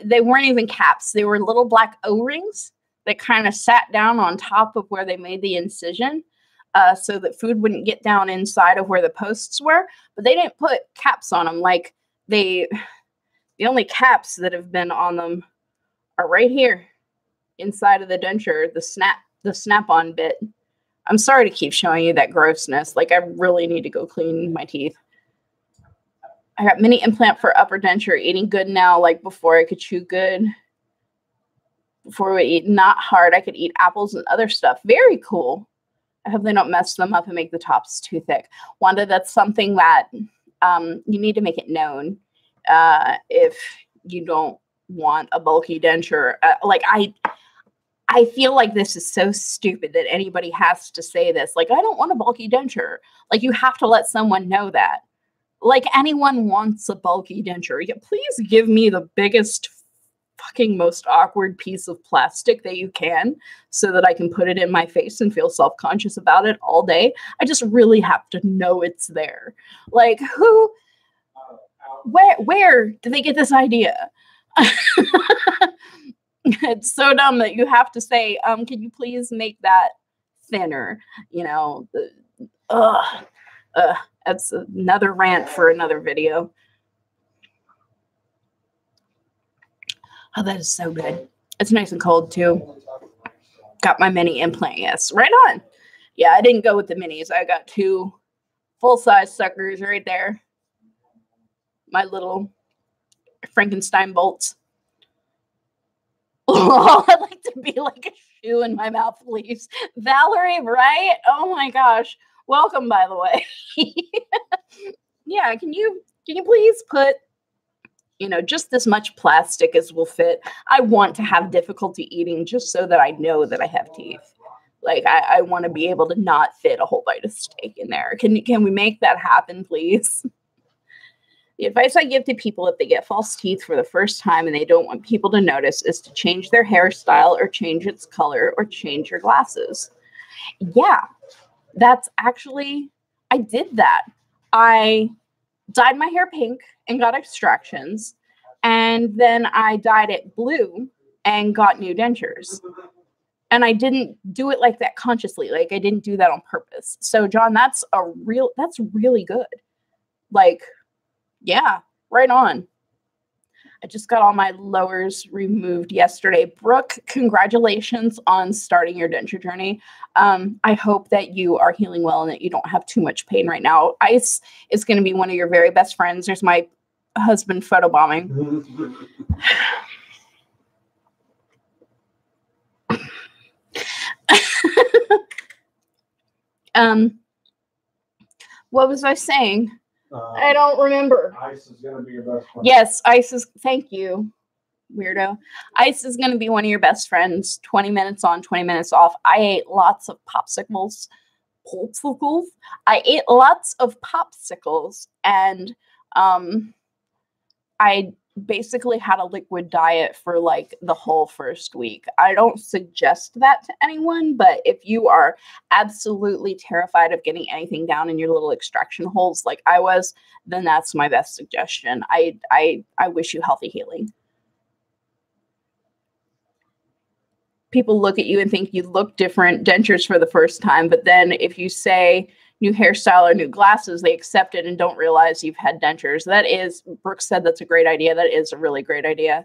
they weren't even caps. They were little black O-rings that kind of sat down on top of where they made the incision, so that food wouldn't get down inside of where the posts were. But they didn't put caps on them. Like, the only caps that have been on them are right here inside of the denture, the snap-on bit. I'm sorry to keep showing you that grossness. Like, I really need to go clean my teeth. I got mini implant for upper denture, eating good now, like before I could chew good. Before we eat not hard, I could eat apples and other stuff. Very cool. I hope they don't mess them up and make the tops too thick. Wanda, that's something that you need to make it known if you don't want a bulky denture. Like, I feel like this is so stupid that anybody has to say this. Like, I don't want a bulky denture. Like, you have to let someone know that. Like, anyone wants a bulky denture. Yeah, please give me the biggest fucking most awkward piece of plastic that you can so that I can put it in my face and feel self-conscious about it all day. I just really have to know it's there. Like, where did they get this idea? It's so dumb that you have to say, can you please make that thinner? You know, that's another rant for another video. Oh, that is so good. It's nice and cold too. Got my mini implant, yes. Right on. Yeah, I didn't go with the minis. I got 2 full-size suckers right there. My little Frankenstein bolts. Oh, I'd like to be like a shoe in my mouth, please. Valerie, right? Oh my gosh. Welcome, by the way. Yeah, can you please put, you know, just this much plastic as will fit? I want to have difficulty eating just so that I know that I have teeth. Like, I want to be able to not fit a whole bite of steak in there. Can we make that happen, please? The advice I give to people if they get false teeth for the first time and they don't want people to notice is to change their hairstyle or change its color or change your glasses. Yeah, that's actually, I did that. I dyed my hair pink and got extractions, and then I dyed it blue and got new dentures. And I didn't do it like that consciously. Like, I didn't do that on purpose. So, John, that's really good. Like, yeah, right on. I just got all my lowers removed yesterday. Brooke, congratulations on starting your denture journey. I hope that you are healing well and that you don't have too much pain right now. Ice is going to be one of your very best friends. There's my husband photobombing. What was I saying? I Um, don't remember. Ice is gonna be your best friend. Yes, Ice is. Thank you, weirdo. Ice is going to be one of your best friends. 20 minutes on, 20 minutes off. I ate lots of popsicles. I ate lots of popsicles, and I basically had a liquid diet for like the whole first week. I don't suggest that to anyone, but if you are absolutely terrified of getting anything down in your little extraction holes like I was, then that's my best suggestion. I wish you healthy healing. People look at you and think you look different, dentures for the first time, but then if you say new hairstyle or new glasses, they accept it and don't realize you've had dentures. That is, Brooke said that's a great idea. That is a really great idea.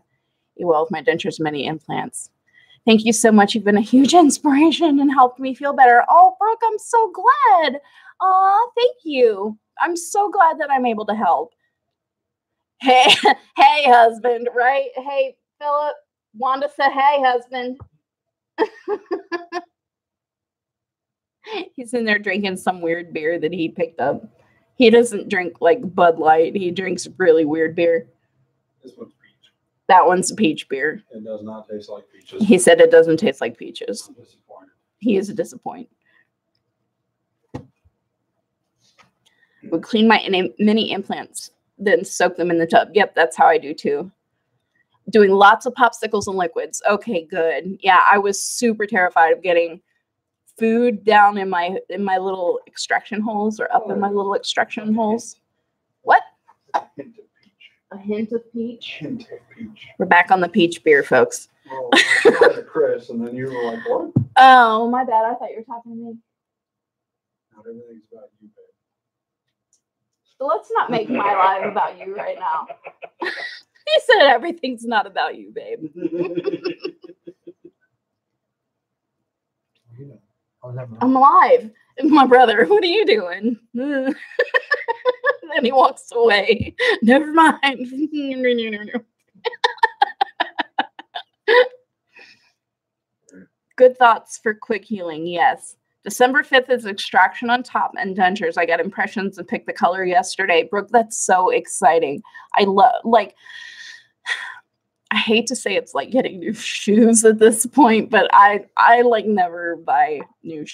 You will with my dentures, many implants. Thank you so much. You've been a huge inspiration and helped me feel better. Oh, Brooke, I'm so glad. Aw, thank you. I'm so glad that I'm able to help. Hey, hey, husband, right? Hey, Philip. Wanda said, hey, husband. He's in there drinking some weird beer that he picked up. He doesn't drink like Bud Light. He drinks really weird beer. This one's peach. That one's a peach beer. It does not taste like peaches. He said it doesn't taste like peaches. I'm disappointed. He is a disappointment. Would clean my mini implants, then soak them in the tub. Yep, that's how I do too. Doing lots of popsicles and liquids. Okay, good. Yeah, I was super terrified of getting food down in my little extraction holes or up in my little extraction holes. What? A hint of peach. A hint of peach. Hint of peach. We're back on the peach beer, folks. Well, I said to Chris, and then you were like, "What?" Oh, my bad. I thought you were talking to me. Not everything's about you, babe. So let's not make my life about you right now. He said everything's not about you, babe. I'm alive. My brother, what are you doing? Then he walks away. Never mind. Good thoughts for quick healing. Yes. December 5th is extraction on top and dentures. I got impressions and picked the color yesterday. Brooke, that's so exciting. I love, like, I hate to say it's like getting new shoes at this point, but I like never buy new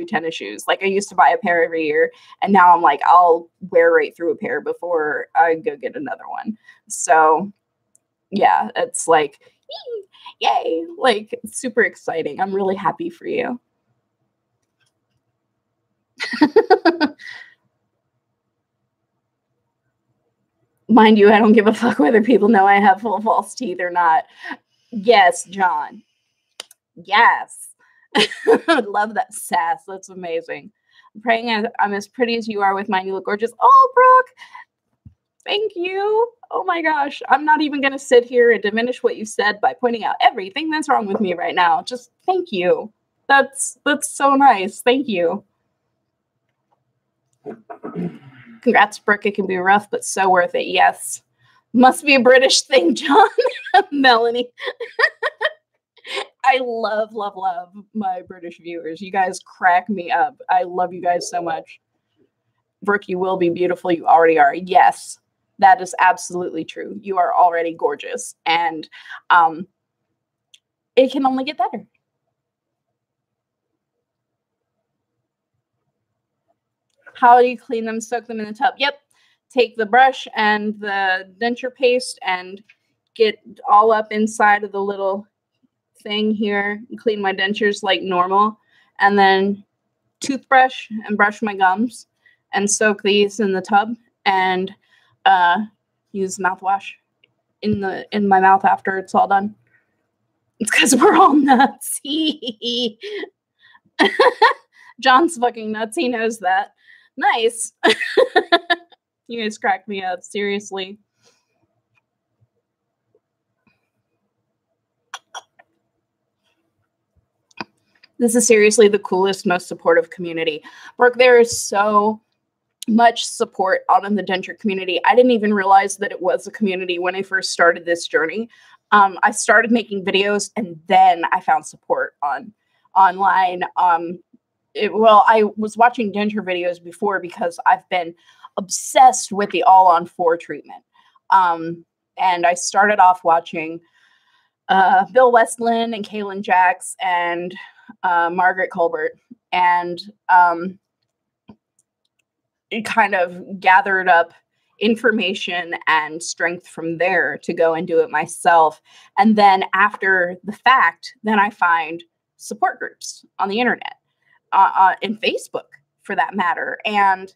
tennis shoes. Like I used to buy a pair every year, and now I'm like, I'll wear right through a pair before I go get another one. So yeah, it's like, yay, like super exciting. I'm really happy for you. Mind you, I don't give a fuck whether people know I have full false teeth or not. Yes, John. Yes. Love that sass. That's amazing. I'm praying I'm as pretty as you are with mine. You look gorgeous. Oh, Brooke. Thank you. Oh my gosh. I'm not even going to sit here and diminish what you said by pointing out everything that's wrong with me right now. Just thank you. That's so nice. Thank you. Congrats, Brooke. It can be rough, but so worth it. Yes. Must be a British thing, John. Melanie. I love my British viewers. You guys crack me up. I love you guys so much. Brooke, you will be beautiful. You already are. Yes, that is absolutely true. You are already gorgeous. And it can only get better. How do you clean them? Soak them in the tub. Yep. Take the brush and the denture paste and get all up inside of the little thing here and clean my dentures like normal. And then toothbrush and brush my gums and soak these in the tub and use mouthwash in my mouth after it's all done. It's because we're all nuts. John's fucking nuts. He knows that. Nice. You guys crack me up. Seriously. This is seriously the coolest, most supportive community. Brooke, there is so much support out in the denture community. I didn't even realize that it was a community when I first started this journey. I started making videos and then I found support online. well, I was watching denture videos before because I've been obsessed with the all-on-4 treatment. And I started off watching Bill Westland and Kaylin Jacks and Margaret Colbert. And it kind of gathered up information and strength from there to go and do it myself. And then after the fact, then I find support groups on the internet, in Facebook for that matter. And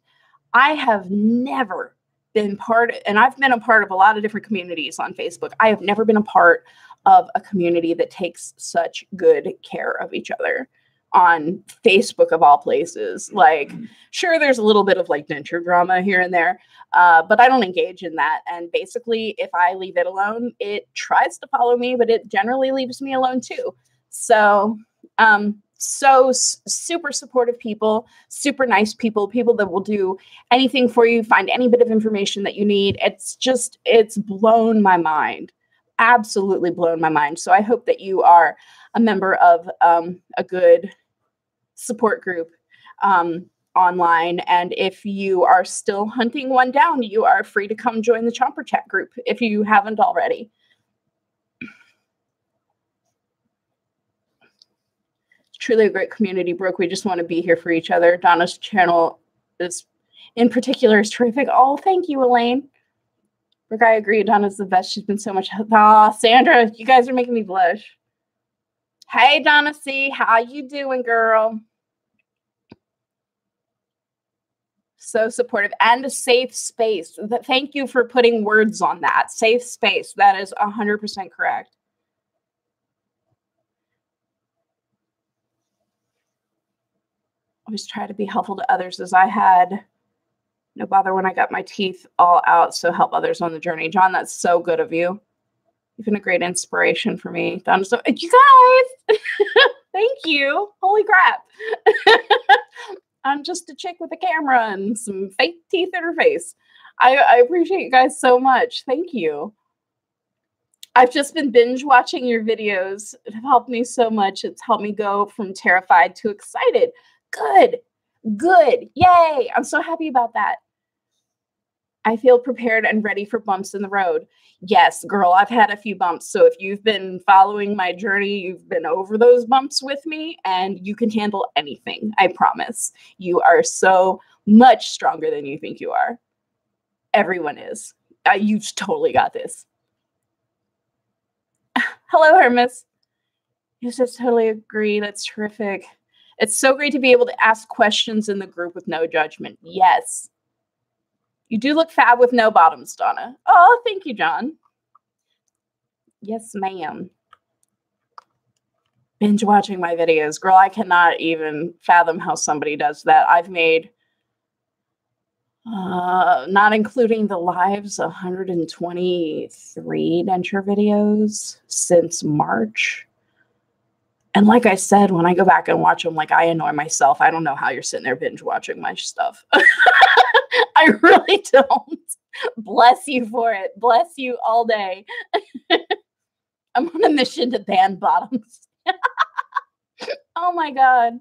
I have never been part, and I've been a part of a lot of different communities on Facebook. I have never been a part of a community that takes such good care of each other on Facebook of all places. Like, sure, there's a little bit of like denture drama here and there, but I don't engage in that. And basically, if I leave it alone, it tries to follow me, but it generally leaves me alone too. So, super supportive people, super nice people, people that will do anything for you, find any bit of information that you need. It's blown my mind. Absolutely blown my mind. So I hope that you are a member of a good support group online. And if you are still hunting one down, you are free to come join the Chomper Chat group if you haven't already. It's truly a great community, Brooke. We just want to be here for each other. Donna's channel is, in particular, is terrific. Oh, thank you, Elaine. Brooke, I agree. Donna's the best. She's been so much help. Aw, Sandra, you guys are making me blush. Hey, Donna C, how you doing, girl? So supportive and a safe space. Thank you for putting words on that. Safe space. That is 100% correct. Always try to be helpful to others, as I had no bother when I got my teeth all out, so help others on the journey. John, that's so good of you. You've been a great inspiration for me. So, you guys, thank you. Holy crap. I'm just a chick with a camera and some fake teeth in her face. I appreciate you guys so much. Thank you. I've just been binge watching your videos. It helped me so much. It's helped me go from terrified to excited. Good. Good. Yay. I'm so happy about that. I feel prepared and ready for bumps in the road. Yes, girl, I've had a few bumps. So if you've been following my journey, you've been over those bumps with me, and you can handle anything. I promise. You are so much stronger than you think you are. Everyone is. You've totally got this. Hello, Hermes. You just totally agree. That's terrific. It's so great to be able to ask questions in the group with no judgment. Yes. You do look fab with no bottoms, Donna. Oh, thank you, John. Yes, ma'am. Binge watching my videos. Girl, I cannot even fathom how somebody does that. I've made, not including the lives, 123 denture videos since March. And like I said, when I go back and watch them, like, I annoy myself. I don't know how you're sitting there binge watching my stuff. I really don't. Bless you for it. Bless you all day. I'm on a mission to ban bottoms. Oh my God.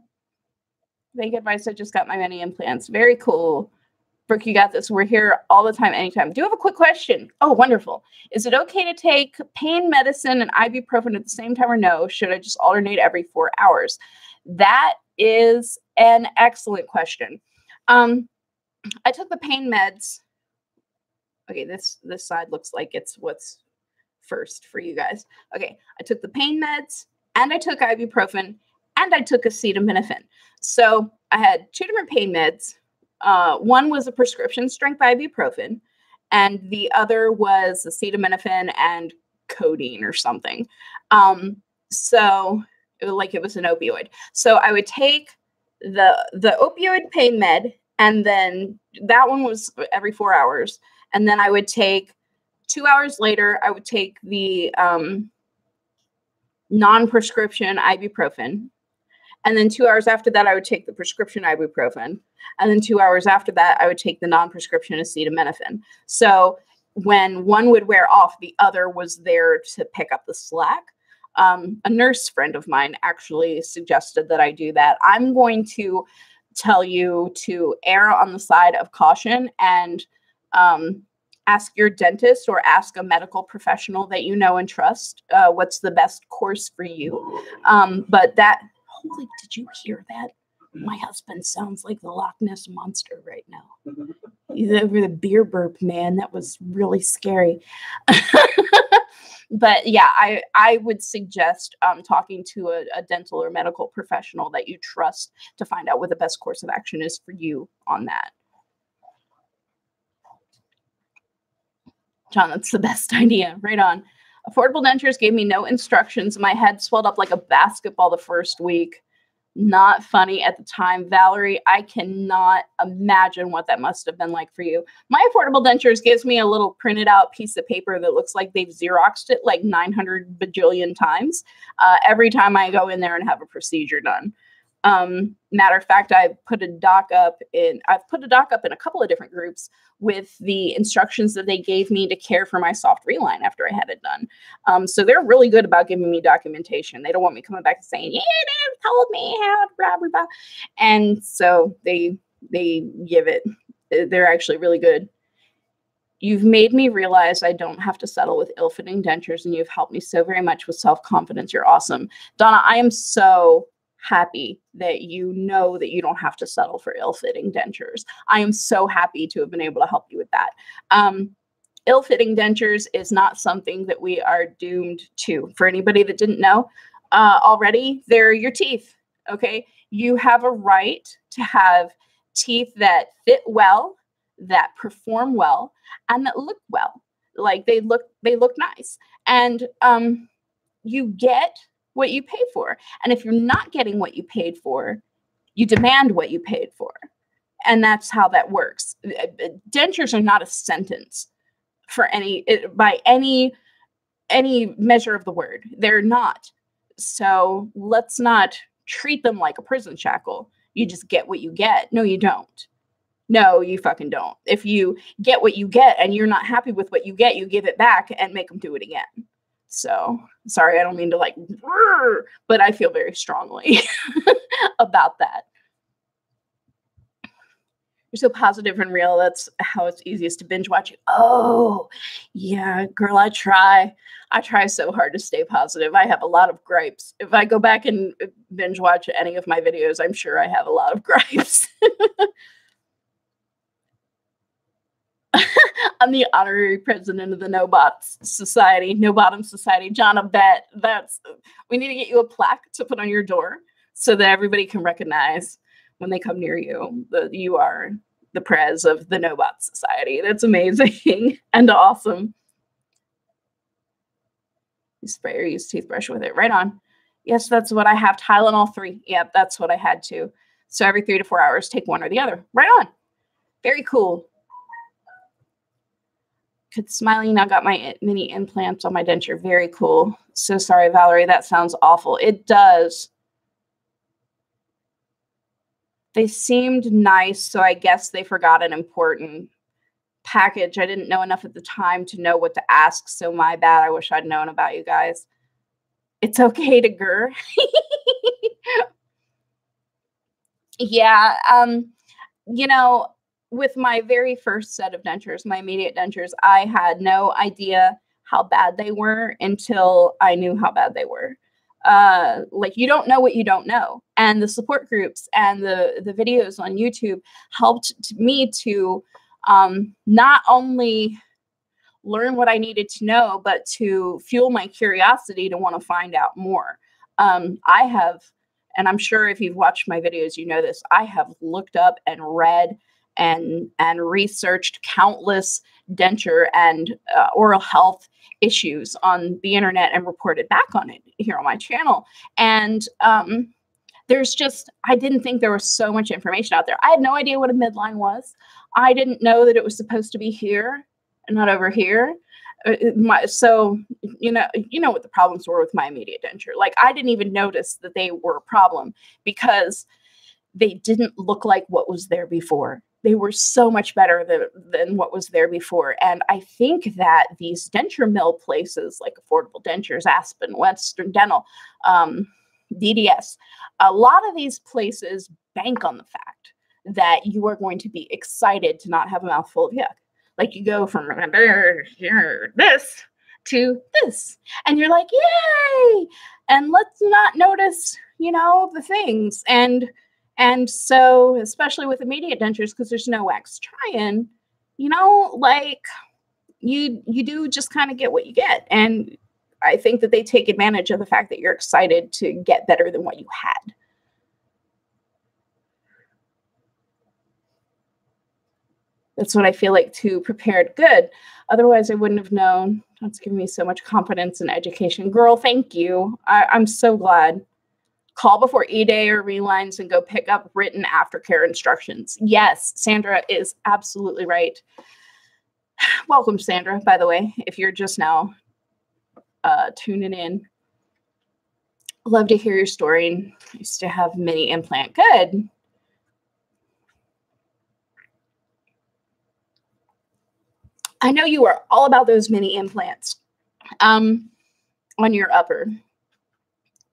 Thank advice. I just got my many implants. Very cool. Brooke, you got this. We're here all the time, anytime. Do you have a quick question? Oh, wonderful. Is it okay to take pain medicine and ibuprofen at the same time or no? Should I just alternate every 4 hours? That is an excellent question. I took the pain meds. Okay, this side looks like it's what's first for you guys. Okay, I took the pain meds, and I took ibuprofen, and I took acetaminophen. So I had 2 different pain meds. One was a prescription strength ibuprofen, and the other was acetaminophen and codeine or something. So it was an opioid. So I would take the opioid pain med, and then that one was every 4 hours. And then I would take 2 hours later, I would take the non-prescription ibuprofen. And then 2 hours after that, I would take the prescription ibuprofen. And then 2 hours after that, I would take the non-prescription acetaminophen. So when one would wear off, the other was there to pick up the slack. A nurse friend of mine actually suggested that I do that. I'm going to tell you to err on the side of caution and ask your dentist or ask a medical professional that you know and trust what's the best course for you. But that, holy, did you hear that? My husband sounds like the Loch Ness Monster right now. He's over the beer burp, man. That was really scary. But yeah, I would suggest talking to a dental or medical professional that you trust to find out what the best course of action is for you on that. John, that's the best idea. Right on. Affordable dentures gave me no instructions. My head swelled up like a basketball the first week. Not funny at the time. Valerie, I cannot imagine what that must have been like for you. My Affordable Dentures gives me a little printed out piece of paper that looks like they've Xeroxed it like 900 bajillion times every time I go in there and have a procedure done. Matter of fact, I've put a doc up in a couple of different groups with the instructions that they gave me to care for my soft reline after I had it done. So they're really good about giving me documentation. They don't want me coming back and saying, yeah, they told me how to blah, blah, blah. And so they give it. They're actually really good. You've made me realize I don't have to settle with ill-fitting dentures, and you've helped me so very much with self-confidence. You're awesome. Donna, I am so happy that you know that you don't have to settle for ill-fitting dentures. I am so happy to have been able to help you with that. Ill-fitting dentures is not something that we are doomed to. For anybody that didn't know already, they're your teeth, okay? You have a right to have teeth that fit well, that perform well, and that look well. Like they look nice. And you get what you pay for. And if you're not getting what you paid for, you demand what you paid for. And that's how that works. Dentures are not a sentence by any measure of the word. They're not. So let's not treat them like a prison shackle. You just get what you get. No, you don't. No, you fucking don't. If you get what you get and you're not happy with what you get, you give it back and make them do it again. So sorry, I don't mean to but I feel very strongly about that. You're so positive and real. That's how it's easiest to binge watch you. Oh, yeah, girl, I try so hard to stay positive. I have a lot of gripes. If I go back and binge watch any of my videos, I'm sure I have a lot of gripes. I'm the honorary president of the No Bottom Society. John, I bet we need to get you a plaque to put on your door so that everybody can recognize when they come near you that you are the prez of the No Bot Society. That's amazing and awesome. You spray or use toothbrush with it. Right on. Yes, that's what I have. Tylenol 3. Yep, that's what I had to. So every 3 to 4 hours, take one or the other. Right on. Very cool. Good smiling. Now got my mini implants on my denture. Very cool. So sorry, Valerie. That sounds awful. It does. They seemed nice, so I guess they forgot an important package. I didn't know enough at the time to know what to ask, so my bad. I wish I'd known about you guys. It's okay to grr. Yeah, with my very first set of dentures, my immediate dentures, I had no idea how bad they were until I knew how bad they were. You don't know what you don't know. And the support groups and the videos on YouTube helped me to not only learn what I needed to know, but to fuel my curiosity to want to find out more. I have, and I'm sure if you've watched my videos, you know this, I have looked up and read and researched countless denture and oral health issues on the internet and reported back on it here on my channel. And I didn't think there was so much information out there. I had no idea what a midline was. I didn't know that it was supposed to be here and not over here. So you know what the problems were with my immediate denture. Like, I didn't even notice that they were a problem because they didn't look like what was there before. They were so much better than what was there before. And I think that these denture mill places like Affordable Dentures, Aspen, Western Dental, DDS, a lot of these places bank on the fact that you are going to be excited to not have a mouthful of yuck. Like you go from this to this, and you're like, yay! And let's not notice, the things. And so, especially with immediate dentures, because there's no wax try-in, like you do just kind of get what you get. And I think that they take advantage of the fact that you're excited to get better than what you had. That's what I feel like too, prepared good. Otherwise, I wouldn't have known. That's given me so much confidence in education. Girl, thank you. I'm so glad. Call before E-Day or relines and go pick up written aftercare instructions. Yes, Sandra is absolutely right. Welcome, Sandra, by the way, if you're just now tuning in. Love to hear your story. I used to have mini implant. Good. I know you are all about those mini implants on your upper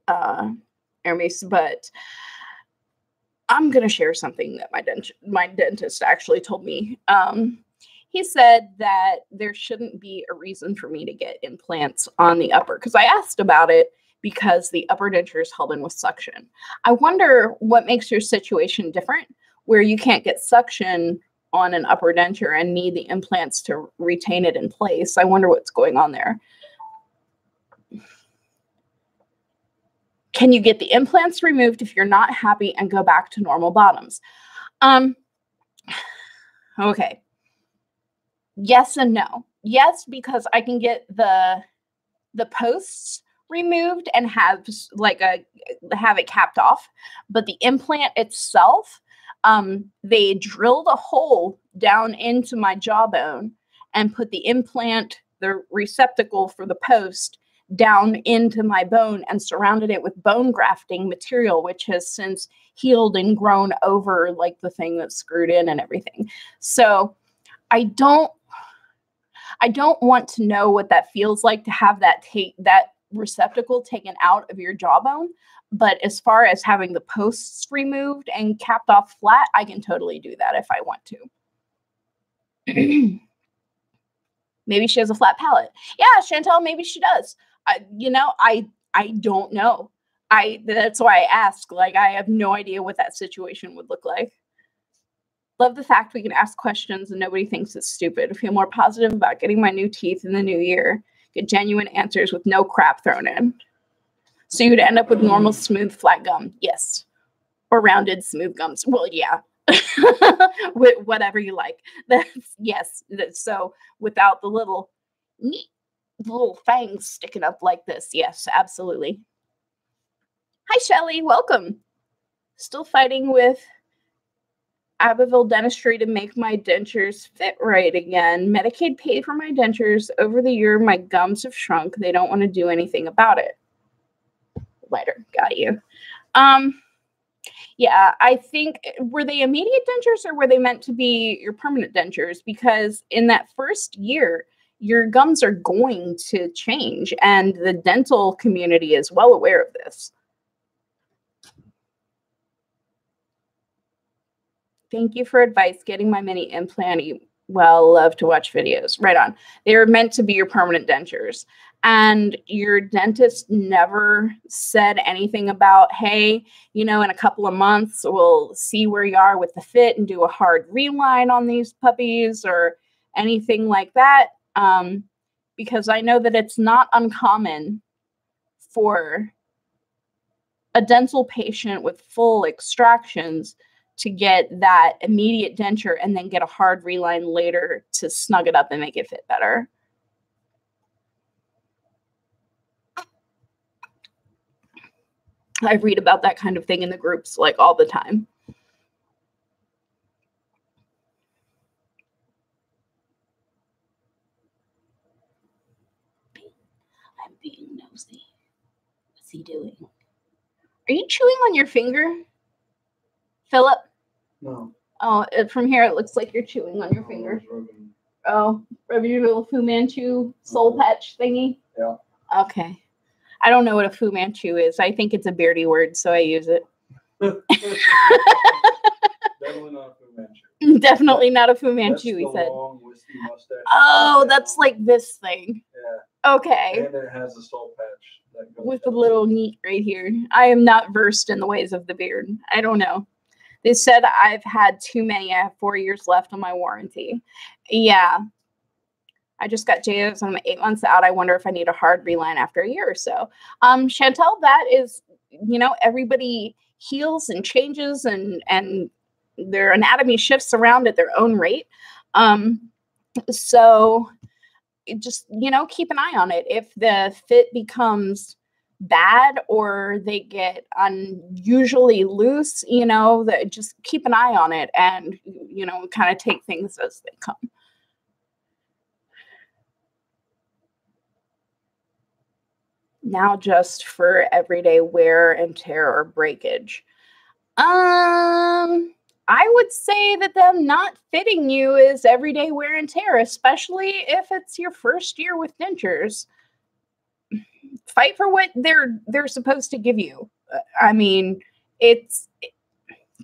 Hermes, but I'm going to share something that my dentist actually told me. He said that there shouldn't be a reason for me to get implants on the upper, because I asked about it because the upper denture is held in with suction. I wonder what makes your situation different, where you can't get suction on an upper denture and need the implants to retain it in place. I wonder what's going on there. Can you get the implants removed if you're not happy and go back to normal bottoms? Okay. Yes and no. Yes, because I can get the posts removed and have it capped off, but the implant itself, they drilled a hole down into my jawbone and put the implant, the receptacle for the post, down into my bone and surrounded it with bone grafting material, which has since healed and grown over like the thing that's screwed in and everything. So I don't want to know what that feels like to have that receptacle taken out of your jawbone. But as far as having the posts removed and capped off flat, I can totally do that if I want to. Maybe she has a flat palate. Yeah, Chantel, maybe she does. I don't know. That's why I ask. Like, I have no idea what that situation would look like. Love the fact we can ask questions and nobody thinks it's stupid. I feel more positive about getting my new teeth in the new year. Get genuine answers with no crap thrown in. So you'd end up with normal, smooth, flat gum. Yes. Or rounded, smooth gums. Well, yeah. Whatever you like. Yes. So without the little fangs sticking up like this. Yes, absolutely. Hi, Shelly. Welcome. Still fighting with Abbeville Dentistry to make my dentures fit right again. Medicaid paid for my dentures. Over the year, my gums have shrunk. They don't want to do anything about it. Lighter. Got you. Yeah, I think, were they immediate dentures or were they meant to be your permanent dentures? Because in that first year, your gums are going to change, and the dental community is well aware of this. Thank you for advice. Getting my mini implant. Well, love to watch videos. Right on. They were meant to be your permanent dentures. And your dentist never said anything about, hey, in a couple of months, we'll see where you are with the fit and do a hard reline on these puppies or anything like that. Because I know that it's not uncommon for a dental patient with full extractions to get that immediate denture and then get a hard reline later to snug it up and make it fit better. I read about that kind of thing in the groups like all the time. I'm being nosy. What's he doing? Are you chewing on your finger? Philip? No. Oh, from here it looks like you're chewing on your finger. Oh, rub your little Fu Manchu soul patch thingy? Yeah. Okay. I don't know what a Fu Manchu is. I think it's a beardy word, so I use it. Definitely not a Fu Manchu. Definitely not a Fu Manchu, he said. Long, wispy mustache. Oh, that's like this thing. Yeah. Okay. And it has a soul patch. That goes with a little neat right here. I am not versed in the ways of the beard. I don't know. They said I've had too many. I have 4 years left on my warranty. Yeah. I just got JOs. I'm 8 months out. I wonder if I need a hard reline after a year or so. Chantel, that is, everybody heals and changes and their anatomy shifts around at their own rate. So just, keep an eye on it. If the fit becomes bad or they get unusually loose, just keep an eye on it and, kind of take things as they come. Now just for everyday wear and tear or breakage. I would say that them not fitting you is everyday wear and tear, especially if it's your first year with dentures. Fight for what they're supposed to give you. I mean,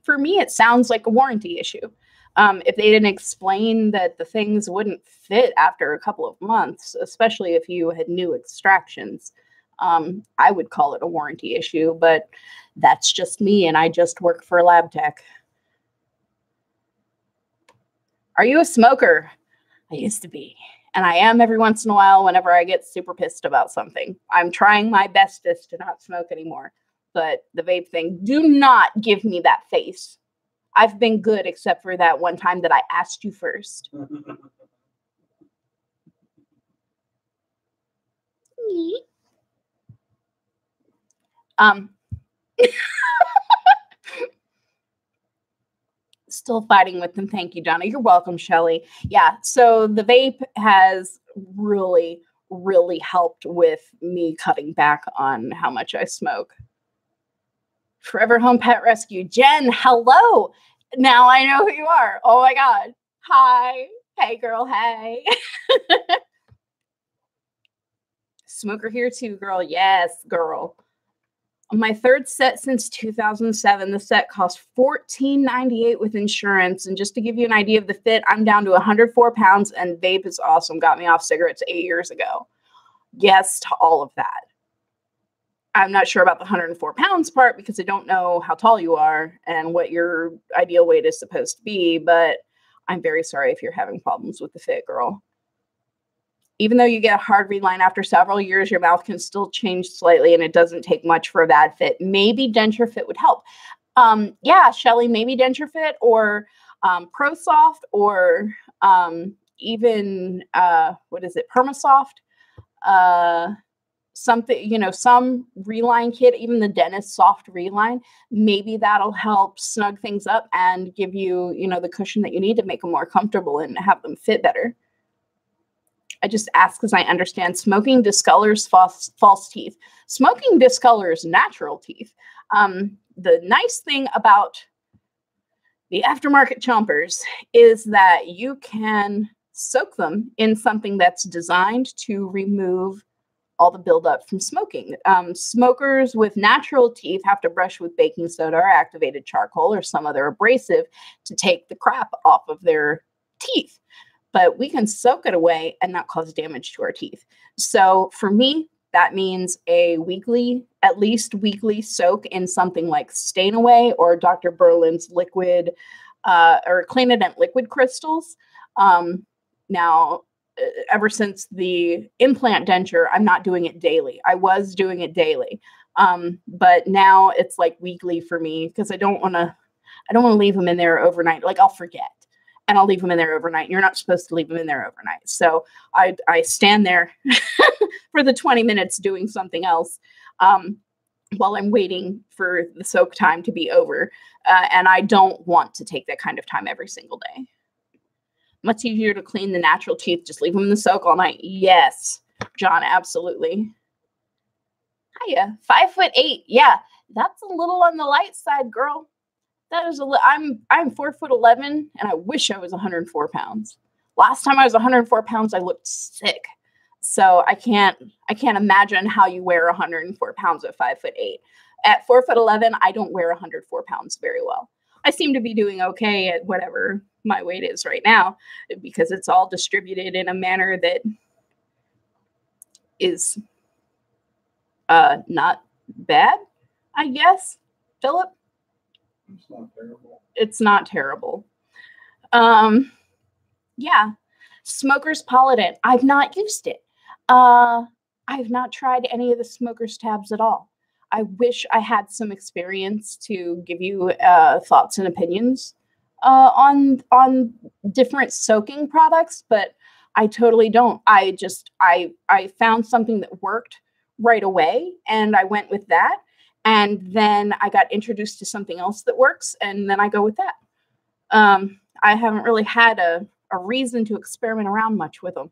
for me, it sounds like a warranty issue. If they didn't explain that the things wouldn't fit after a couple of months, especially if you had new extractions, I would call it a warranty issue, but that's just me, and I just work for a lab tech. Are you a smoker? I used to be. And I am every once in a while whenever I get super pissed about something. I'm trying my bestest to not smoke anymore. But the vape thing, do not give me that face. I've been good except for that one time that I asked you first. Still fighting with them. Thank you, Donna. You're welcome, Shelly. Yeah, so the vape has really, really helped with me cutting back on how much I smoke. Forever Home Pet Rescue. Jen, hello. Now I know who you are. Oh my God. Hi. Hey, girl. Hey. Smoker here too, girl. Yes, girl. My third set since 2007. The set cost $14.98 with insurance. And just to give you an idea of the fit, I'm down to 104 pounds, and vape is awesome. Got me off cigarettes 8 years ago. Yes to all of that. I'm not sure about the 104 pounds part because I don't know how tall you are and what your ideal weight is supposed to be, but I'm very sorry if you're having problems with the fit, girl. Even though you get a hard reline after several years, your mouth can still change slightly, and it doesn't take much for a bad fit. Maybe denture fit would help. Yeah, Shelly, maybe denture fit or ProSoft or even, what is it, PermaSoft. Something, some reline kit, even the dentist soft reline, maybe that'll help snug things up and give you, the cushion that you need to make them more comfortable and have them fit better. I just ask because I understand smoking discolors false teeth. Smoking discolors natural teeth. The nice thing about the aftermarket chompers is that you can soak them in something that's designed to remove all the buildup from smoking. Smokers with natural teeth have to brush with baking soda or activated charcoal or some other abrasive to take the crap off of their teeth. But we can soak it away and not cause damage to our teeth. So for me, that means at least weekly soak in something like Stain Away or Dr. Berlin's liquid or Cleanadent liquid crystals. Now, ever since the implant denture, I'm not doing it daily. I was doing it daily. But now it's like weekly for me because I don't want to leave them in there overnight. Like I'll forget. And I'll leave them in there overnight. You're not supposed to leave them in there overnight. So I stand there for the 20 minutes doing something else while I'm waiting for the soak time to be over. And I don't want to take that kind of time every single day. Much easier to clean the natural teeth. Just leave them in the soak all night. Yes, John, absolutely. Hiya, 5'8". Yeah, that's a little on the light side, girl. That is I'm 4'11", and I wish I was 104 pounds. Last time I was 104 pounds, I looked sick. So I can't imagine how you wear 104 pounds at 5'8". At 4'11", I don't wear 104 pounds very well. I seem to be doing okay at whatever my weight is right now because it's all distributed in a manner that is not bad, I guess. Philip? It's not terrible. It's not terrible. Yeah. Smoker's Polident. I've not used it. I've not tried any of the Smoker's tabs at all. I wish I had some experience to give you thoughts and opinions on different soaking products, but I totally don't. I found something that worked right away, and I went with that. And then I got introduced to something else that works, and then I go with that. I haven't really had a reason to experiment around much with them.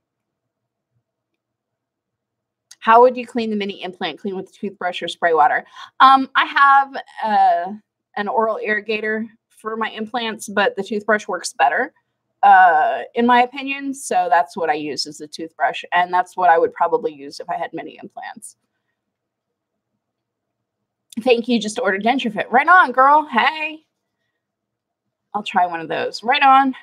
How would you clean the mini implant? Clean with a toothbrush or spray water? I have an oral irrigator for my implants, but the toothbrush works better, in my opinion. So that's what I use as a toothbrush, and that's what I would probably use if I had mini implants. Thank you. Just ordered denture fit. Right on, girl. Hey. I'll try one of those. Right on.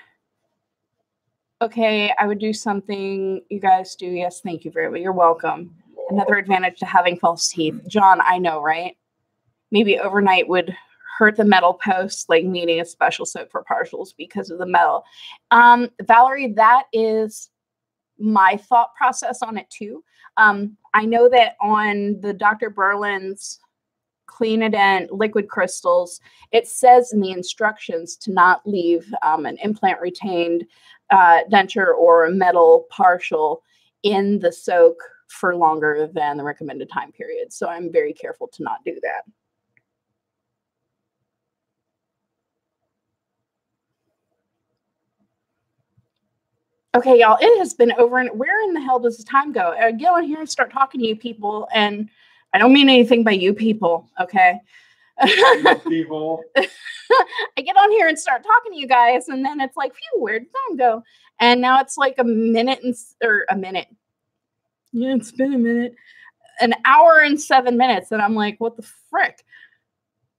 Okay, I would do something you guys do. Yes, thank you very much. You're welcome. Another advantage to having false teeth. John, I know, right? Maybe overnight would hurt the metal post, like needing a special soak for partials because of the metal. Valerie, that is my thought process on it too. I know that on the Dr. Berlin's Cleanadent liquid crystals, it says in the instructions to not leave an implant retained denture or a metal partial in the soak for longer than the recommended time period. So I'm very careful to not do that. Okay, y'all, it has been over. And where in the hell does the time go? I get on here and start talking to you people, and I don't mean anything by you people, okay? People. I get on here and start talking to you guys, and then it's like, phew, where'd time go? And now it's like a minute. Yeah, it's been a minute. An hour and 7 minutes, and I'm like, what the frick?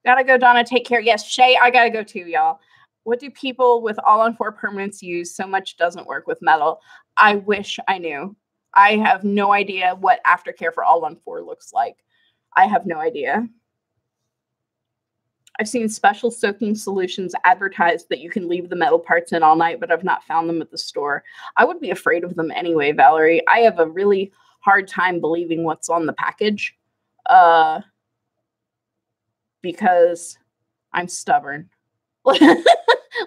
Gotta go, Donna. Take care. Yes, Shay, I gotta go too, y'all. What do people with all-on-4 permanents use? So much doesn't work with metal. I wish I knew. I have no idea what aftercare for all-on-4 looks like. I have no idea. I've seen special soaking solutions advertised that you can leave the metal parts in all night, but I've not found them at the store. I would be afraid of them anyway, Valerie. I have a really hard time believing what's on the package because I'm stubborn.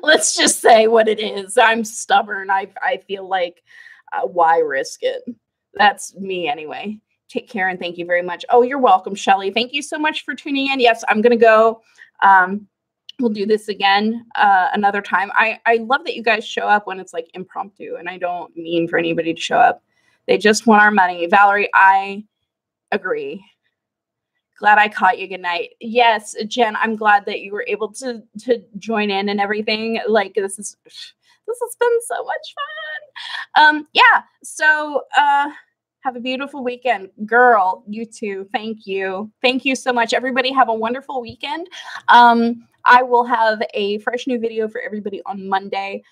Let's just say what it is. I'm stubborn. I feel like why risk it? That's me anyway. Take care and thank you very much. Oh, you're welcome, Shelly. Thank you so much for tuning in. Yes, I'm going to go. We'll do this again another time. I love that you guys show up when it's like impromptu, and I don't mean for anybody to show up. They just want our money. Valerie, I agree. Glad I caught you. Good night. Yes, Jen, I'm glad that you were able to join in and everything. Like this has been so much fun. Yeah. So have a beautiful weekend. Girl, you too. Thank you. Thank you so much. Everybody have a wonderful weekend. I will have a fresh new video for everybody on Monday.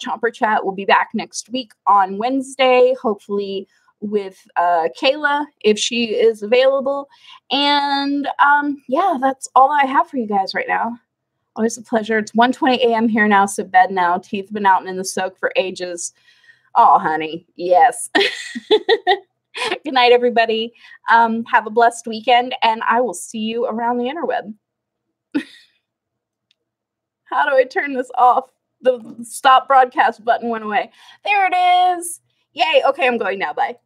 Chomper Chat will be back next week on Wednesday, hopefully with Kayla if she is available. And yeah, that's all I have for you guys right now. Always a pleasure. It's 1:20 a.m. here now, so bed now. Teeth been out in the soak for ages. Oh, honey, yes. Good night, everybody. Have a blessed weekend, and I will see you around the interweb. How do I turn this off? The stop broadcast button went away. There it is. Yay. Okay, I'm going now. Bye.